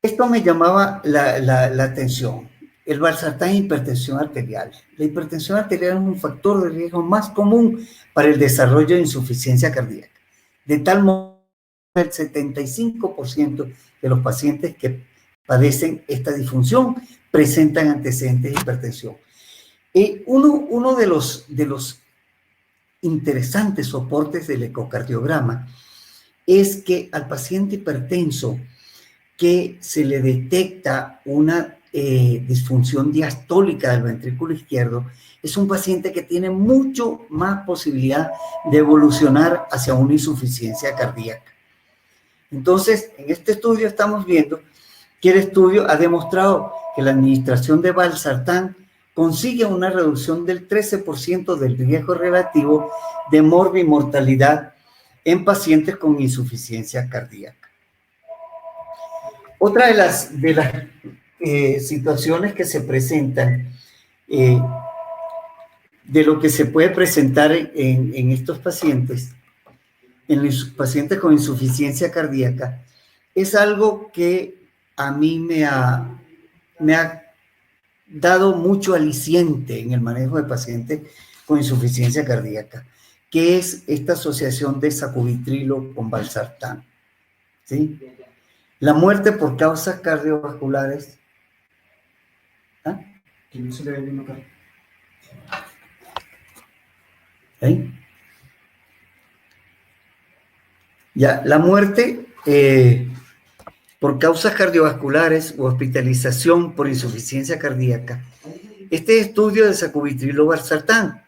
Esto me llamaba la atención. El valsartán, hipertensión arterial. La hipertensión arterial es un factor de riesgo más común para el desarrollo de insuficiencia cardíaca. De tal modo, el 75% de los pacientes que padecen esta disfunción presentan antecedentes de hipertensión. Uno de los interesantes soportes del ecocardiograma es que al paciente hipertenso que se le detecta una disfunción diastólica del ventrículo izquierdo, es un paciente que tiene mucho más posibilidad de evolucionar hacia una insuficiencia cardíaca. Entonces, en este estudio estamos viendo que el estudio ha demostrado que la administración de valsartán consigue una reducción del 13% del riesgo relativo de morbimortalidad en pacientes con insuficiencia cardíaca. Otra de las situaciones que se presentan, de lo que se puede presentar en estos pacientes, en los pacientes con insuficiencia cardíaca, es algo que a mí me ha dado mucho aliciente en el manejo de pacientes con insuficiencia cardíaca, que es esta asociación de sacubitrilo con valsartán, ¿sí? La muerte por causas cardiovasculares. ¿Ah? Que no se le ve bien acá. ¿Sí? Ya, la muerte por causas cardiovasculares o hospitalización por insuficiencia cardíaca. Este estudio de sacubitrilo valsartán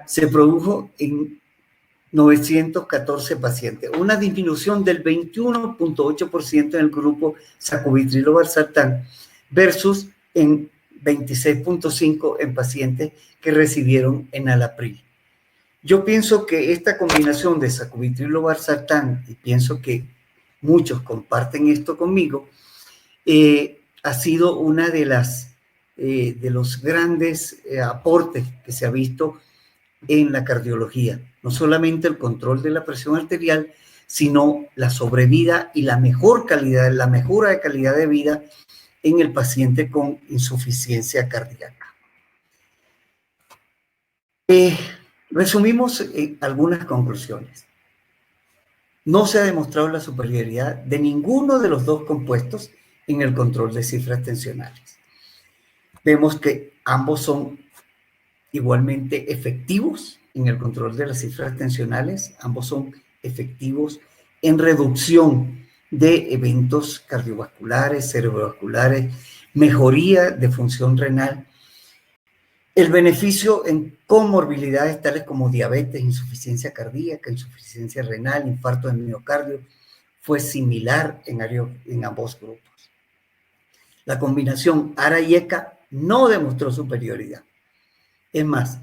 se produjo en 914 pacientes, una disminución del 21.8% en el grupo sacubitrilo valsartán versus en 26.5% en pacientes que recibieron enalapril. Yo pienso que esta combinación de sacubitrilo valsartán, y pienso que muchos comparten esto conmigo, ha sido una de los grandes aportes que se ha visto en la cardiología. No solamente el control de la presión arterial, sino la sobrevida y la mejora de calidad de vida en el paciente con insuficiencia cardíaca. Resumimos algunas conclusiones. No se ha demostrado la superioridad de ninguno de los dos compuestos en el control de cifras tensionales. Vemos que ambos son igualmente efectivos en el control de las cifras tensionales, ambos son efectivos en reducción de eventos cardiovasculares, cerebrovasculares, mejoría de función renal. El beneficio en comorbilidades tales como diabetes, insuficiencia cardíaca, insuficiencia renal, infarto de miocardio, fue similar en ambos grupos. La combinación ARA y ECA no demostró superioridad. Es más,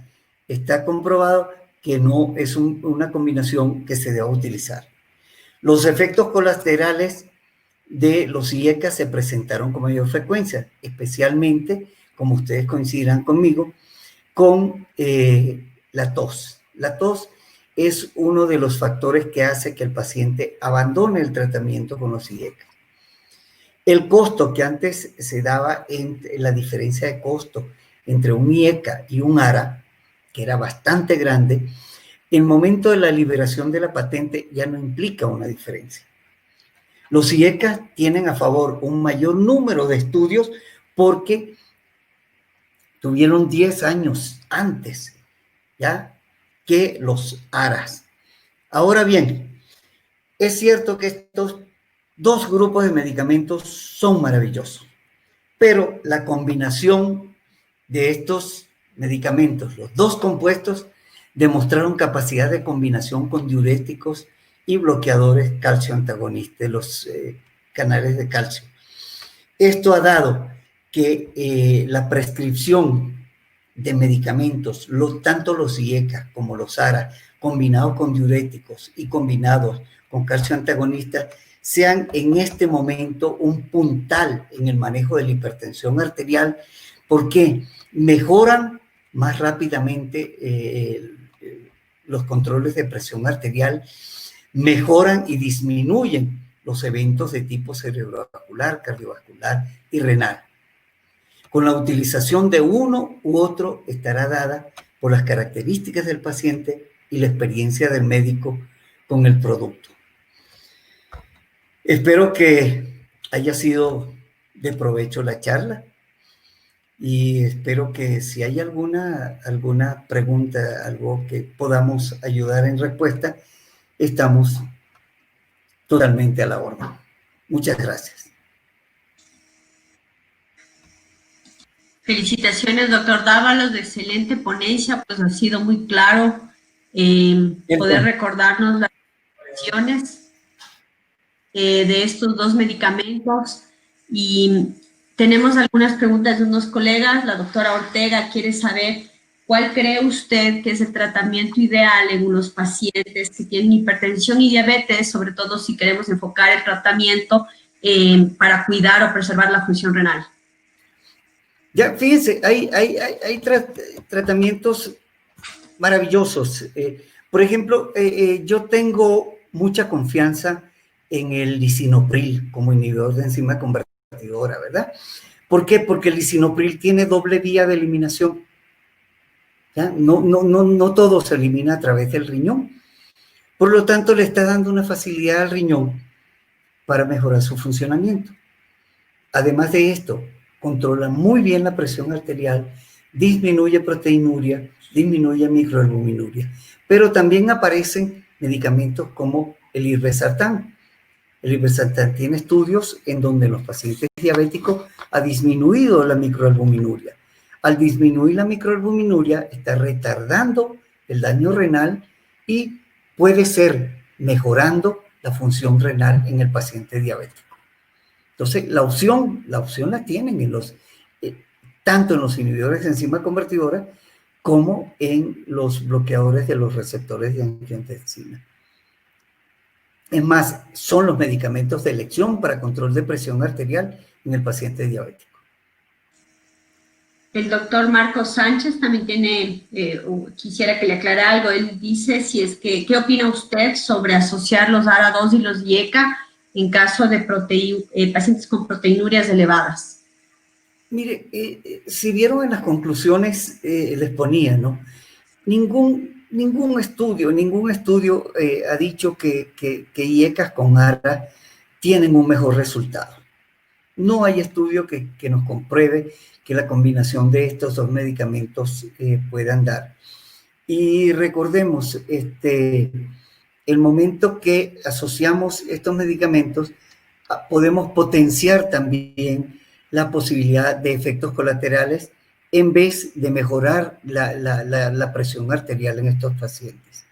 está comprobado que no es una combinación que se deba utilizar. Los efectos colaterales de los IECA se presentaron con mayor frecuencia, especialmente, como ustedes coincidirán conmigo, con la tos. La tos es uno de los factores que hace que el paciente abandone el tratamiento con los IECA. El costo que antes se daba, la diferencia de costo entre un IECA y un ARA, que era bastante grande, en el momento de la liberación de la patente ya no implica una diferencia. Los IECA tienen a favor un mayor número de estudios porque tuvieron 10 años antes, ¿ya?, que los ARAs. Ahora bien, es cierto que estos dos grupos de medicamentos son maravillosos, pero la combinación de estos medicamentos, los dos compuestos, demostraron capacidad de combinación con diuréticos y bloqueadores calcio antagonistas, los canales de calcio. Esto ha dado que la prescripción de medicamentos, tanto los IECA como los ARA, combinados con diuréticos y combinados con calcio antagonista, sean en este momento un puntal en el manejo de la hipertensión arterial, porque mejoran más rápidamente los controles de presión arterial, mejoran y disminuyen los eventos de tipo cerebrovascular, cardiovascular y renal. Con la utilización de uno u otro estará dada por las características del paciente y la experiencia del médico con el producto. Espero que haya sido de provecho la charla y espero que si hay alguna pregunta, algo que podamos ayudar en respuesta, estamos totalmente a la orden. Muchas gracias. Felicitaciones, doctor Dávalos, de excelente ponencia, pues ha sido muy claro poder recordarnos las operaciones de estos dos medicamentos. Y tenemos algunas preguntas de unos colegas. La doctora Ortega quiere saber cuál cree usted que es el tratamiento ideal en unos pacientes que tienen hipertensión y diabetes, sobre todo si queremos enfocar el tratamiento para cuidar o preservar la función renal. Ya, fíjense, hay tratamientos maravillosos. Por ejemplo, yo tengo mucha confianza en el lisinopril como inhibidor de enzima convertidora, ¿verdad? ¿Por qué? Porque el lisinopril tiene doble vía de eliminación. ¿Ya? No todo se elimina a través del riñón. Por lo tanto, le está dando una facilidad al riñón para mejorar su funcionamiento. Además de esto, controla muy bien la presión arterial, disminuye proteinuria, disminuye microalbuminuria. Pero también aparecen medicamentos como el irbesartán. El irbesartán tiene estudios en donde los pacientes diabéticos ha disminuido la microalbuminuria. Al disminuir la microalbuminuria, está retardando el daño renal y puede ser mejorando la función renal en el paciente diabético. Entonces, la opción la tienen tanto en los inhibidores de enzima convertidora como en los bloqueadores de los receptores de angiotensina. Es más, son los medicamentos de elección para control de presión arterial en el paciente diabético. El doctor Marcos Sánchez también tiene, quisiera que le aclare algo. Él dice ¿qué opina usted sobre asociar los ARA2 y los IECA en caso de pacientes con proteinurias elevadas? Mire, si vieron en las conclusiones, les ponía, ¿no? Ningún estudio ha dicho que IECAS con ARA tienen un mejor resultado. No hay estudio que nos compruebe que la combinación de estos dos medicamentos puedan dar. Y recordemos, el momento que asociamos estos medicamentos, podemos potenciar también la posibilidad de efectos colaterales en vez de mejorar la presión arterial en estos pacientes.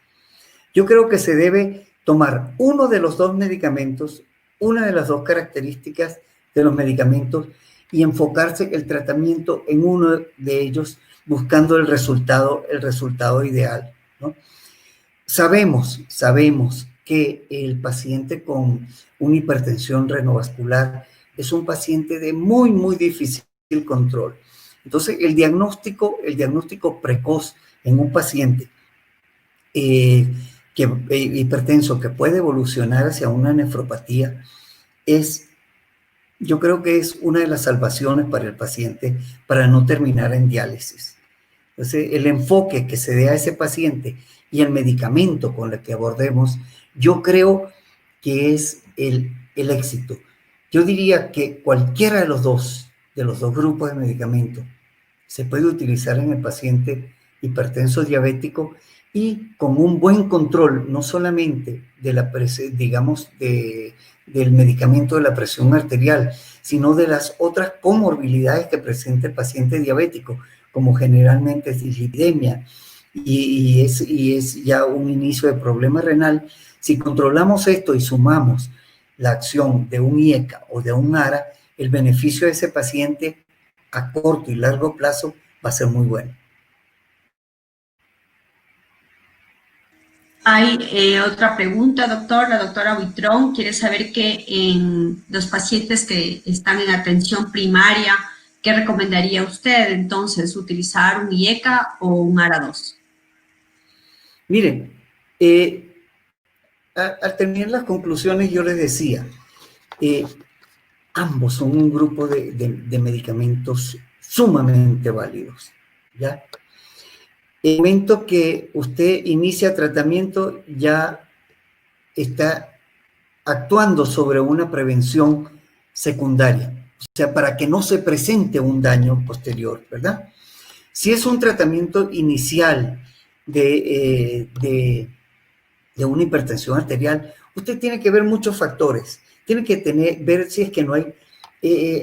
Yo creo que se debe tomar uno de los dos medicamentos, una de las dos características de los medicamentos y enfocarse el tratamiento en uno de ellos buscando el resultado ideal, ¿no? Sabemos que el paciente con una hipertensión renovascular es un paciente de muy, muy difícil control. Entonces, el diagnóstico precoz en un paciente hipertenso que puede evolucionar hacia una nefropatía yo creo que es una de las salvaciones para el paciente para no terminar en diálisis. Entonces, el enfoque que se dé a ese paciente y el medicamento con el que abordemos, yo creo que es el éxito. Yo diría que cualquiera de los dos grupos de medicamentos se puede utilizar en el paciente hipertenso diabético y con un buen control, no solamente de del medicamento de la presión arterial, sino de las otras comorbilidades que presenta el paciente diabético, como generalmente es dislipidemia y es ya un inicio de problema renal. Si controlamos esto y sumamos la acción de un IECA o de un ARA, el beneficio de ese paciente a corto y largo plazo va a ser muy bueno. Hay otra pregunta, doctor. La doctora Buitrón quiere saber que en los pacientes que están en atención primaria, ¿qué recomendaría usted entonces? ¿Utilizar un IECA o un ARA2? Miren, al terminar las conclusiones yo les decía, ambos son un grupo de medicamentos sumamente válidos, ¿ya? El momento que usted inicia tratamiento ya está actuando sobre una prevención secundaria, o sea, para que no se presente un daño posterior, ¿verdad? Si es un tratamiento inicial de una hipertensión arterial, usted tiene que ver muchos factores, tiene que ver si es que no hay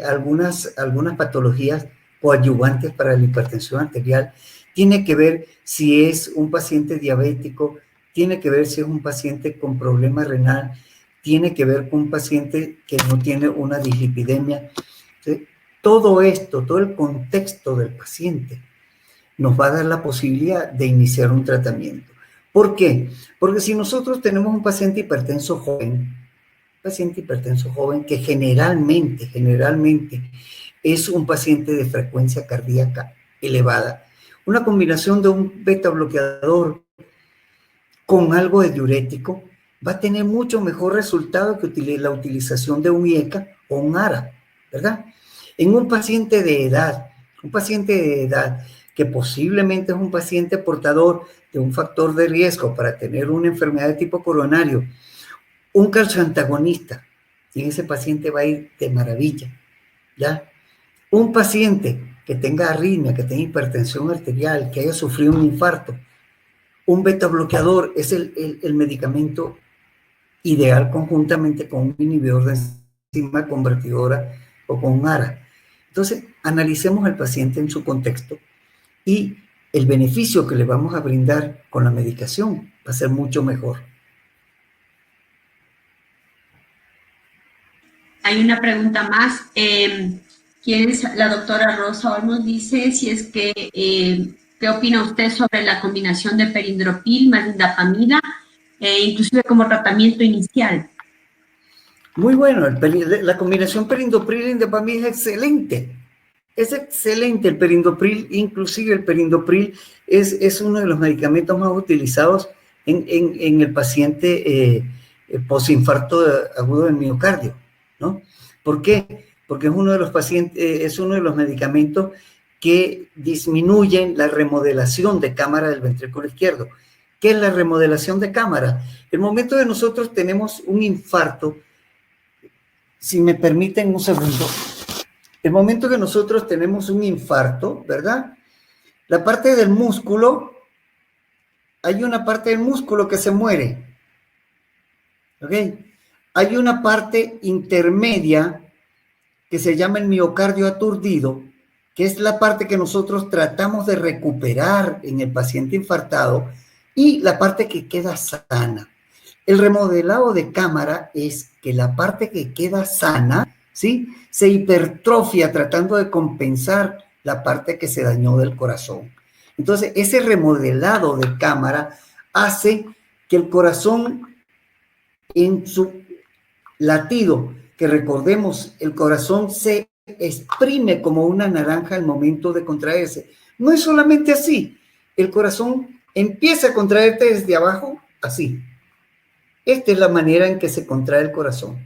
algunas patologías coadyuvantes para la hipertensión arterial, tiene que ver si es un paciente diabético, tiene que ver si es un paciente con problema renal, tiene que ver con un paciente que no tiene una dislipidemia. ¿Sí? Todo esto, todo el contexto del paciente nos va a dar la posibilidad de iniciar un tratamiento. ¿Por qué? Porque si nosotros tenemos un paciente hipertenso joven que generalmente es un paciente de frecuencia cardíaca elevada, una combinación de un beta bloqueador con algo de diurético va a tener mucho mejor resultado que la utilización de un IECA o un ARA, ¿verdad? En un paciente de edad que posiblemente es un paciente portador de un factor de riesgo para tener una enfermedad de tipo coronario, un calcioantagonista, y ese paciente va a ir de maravilla, ¿ya? Un paciente que tenga arritmia, que tenga hipertensión arterial, que haya sufrido un infarto, un beta bloqueador es el medicamento ideal conjuntamente con un inhibidor de enzima convertidora o con un ARA. Entonces, analicemos al paciente en su contexto y el beneficio que le vamos a brindar con la medicación va a ser mucho mejor. Hay una pregunta más. La doctora Rosa Olmos dice si es que, ¿qué opina usted sobre la combinación de perindropil más indapamida, inclusive como tratamiento inicial? Muy bueno, la combinación perindopril-indapamida es excelente. Es excelente el perindopril, inclusive el perindopril es uno de los medicamentos más utilizados en el paciente posinfarto agudo del miocardio, ¿no? ¿Por qué? Porque es uno de los pacientes, es uno de los medicamentos que disminuyen la remodelación de cámara del ventrículo izquierdo. ¿Qué es la remodelación de cámara? El momento de nosotros tenemos un infarto, si me permiten un segundo, el momento que nosotros tenemos un infarto, ¿verdad? La parte del músculo, hay una parte del músculo que se muere, ¿ok? Hay una parte intermedia que se llama el miocardio aturdido, que es la parte que nosotros tratamos de recuperar en el paciente infartado y la parte que queda sana. El remodelado de cámara es que la parte que queda sana, ¿sí?, se hipertrofia tratando de compensar la parte que se dañó del corazón. Entonces, ese remodelado de cámara hace que el corazón en su latido, que recordemos, el corazón se exprime como una naranja al momento de contraerse. No es solamente así, el corazón empieza a contraerte desde abajo, así. Esta es la manera en que se contrae el corazón,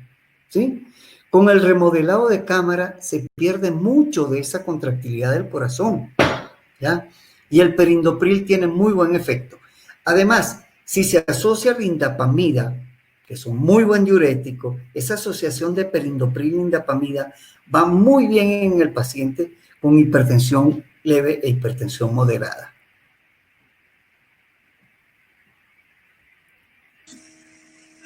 ¿sí? Con el remodelado de cámara se pierde mucho de esa contractilidad del corazón, ¿ya? Y el perindopril tiene muy buen efecto. Además, si se asocia a la indapamida, que es un muy buen diurético, esa asociación de perindopril e indapamida va muy bien en el paciente con hipertensión leve e hipertensión moderada.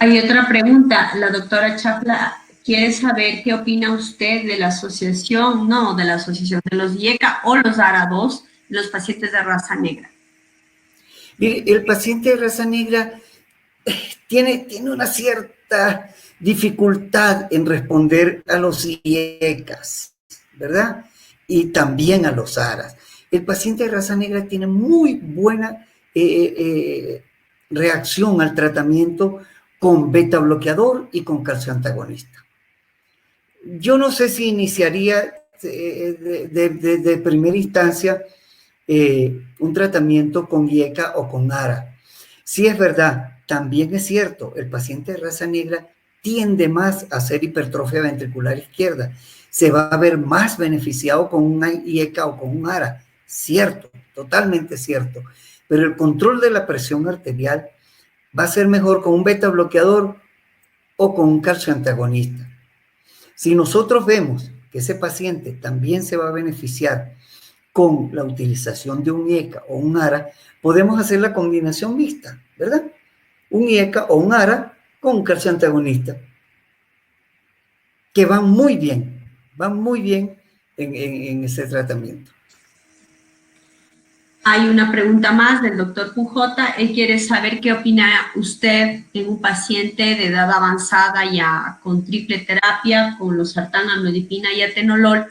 Hay otra pregunta. La doctora Chapla quiere saber qué opina usted de la asociación, de la asociación de los IECA o los ARA2 en los pacientes de raza negra. Mire, el paciente de raza negra tiene una cierta dificultad en responder a los IECAs, ¿verdad? Y también a los ARAs. El paciente de raza negra tiene muy buena reacción al tratamiento con beta bloqueador y con calcioantagonista. Yo no sé si iniciaría de primera instancia un tratamiento con IECA o con ARA. Sí es verdad, también es cierto, el paciente de raza negra tiende más a hacer hipertrofia ventricular izquierda. Se va a ver más beneficiado con una IECA o con un ARA. Cierto, totalmente cierto. Pero el control de la presión arterial va a ser mejor con un beta bloqueador o con un calcioantagonista. Si nosotros vemos que ese paciente también se va a beneficiar con la utilización de un IECA o un ARA, podemos hacer la combinación mixta, ¿verdad? Un IECA o un ARA con un calcioantagonista, que van muy bien en ese tratamiento. Hay una pregunta más del doctor Pujota. Él quiere saber qué opina usted en un paciente de edad avanzada ya con triple terapia, con losartán, amlodipina y atenolol,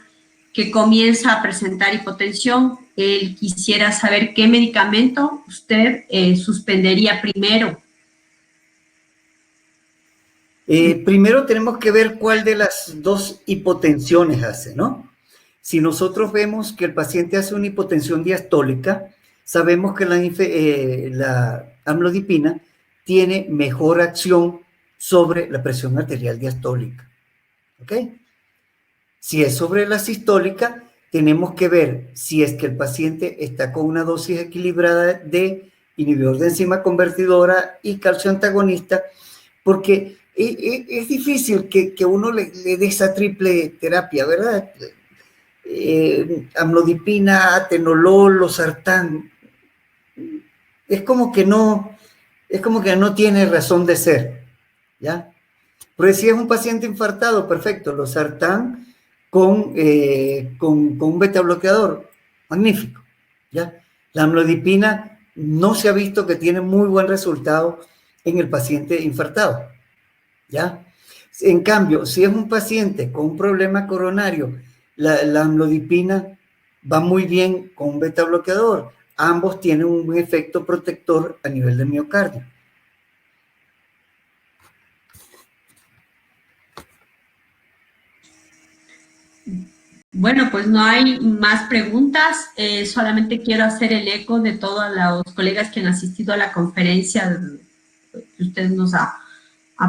que comienza a presentar hipotensión. Él quisiera saber qué medicamento usted suspendería primero. Primero tenemos que ver cuál de las dos hipotensiones hace, ¿no? Si nosotros vemos que el paciente hace una hipotensión diastólica, sabemos que la amlodipina tiene mejor acción sobre la presión arterial diastólica, ¿ok? Si es sobre la sistólica, tenemos que ver si es que el paciente está con una dosis equilibrada de inhibidor de enzima convertidora y calcio antagonista, porque es difícil que uno le dé esa triple terapia, ¿verdad? Amlodipina, atenolol, losartán, es como que no tiene razón de ser, ¿ya? Porque si es un paciente infartado, perfecto, losartán con un beta bloqueador, magnífico, ¿ya? La amlodipina no se ha visto que tiene muy buen resultado en el paciente infartado, ¿ya? En cambio, si es un paciente con un problema coronario, la amlodipina va muy bien con un beta bloqueador. Ambos tienen un efecto protector a nivel del miocardio. Bueno, pues no hay más preguntas. Solamente quiero hacer el eco de todos los colegas que han asistido a la conferencia que usted nos ha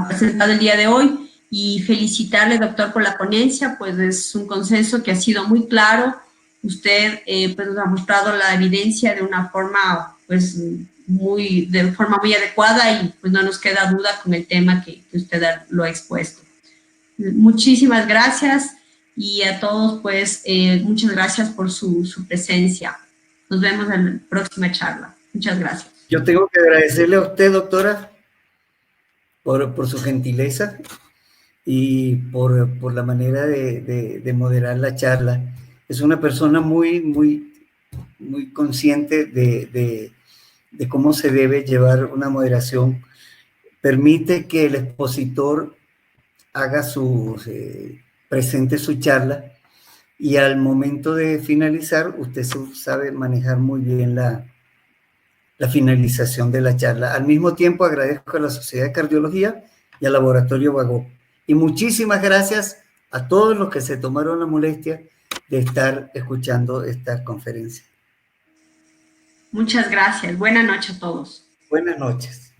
presentado el día de hoy y felicitarle, doctor, por la ponencia, pues es un consenso que ha sido muy claro. Usted pues nos ha mostrado la evidencia de una forma, pues, de forma muy adecuada y pues no nos queda duda con el tema que usted lo ha expuesto. Muchísimas gracias y a todos, pues, muchas gracias por su presencia. Nos vemos en la próxima charla. Muchas gracias. Yo tengo que agradecerle a usted, doctora, por su gentileza y por la manera de moderar la charla. Es una persona muy consciente de cómo se debe llevar una moderación. Permite que el expositor haga presente su charla y al momento de finalizar, usted sabe manejar muy bien la finalización de la charla. Al mismo tiempo, agradezco a la Sociedad de Cardiología y al Laboratorio Bagó. Y muchísimas gracias a todos los que se tomaron la molestia de estar escuchando esta conferencia. Muchas gracias. Buenas noches a todos. Buenas noches.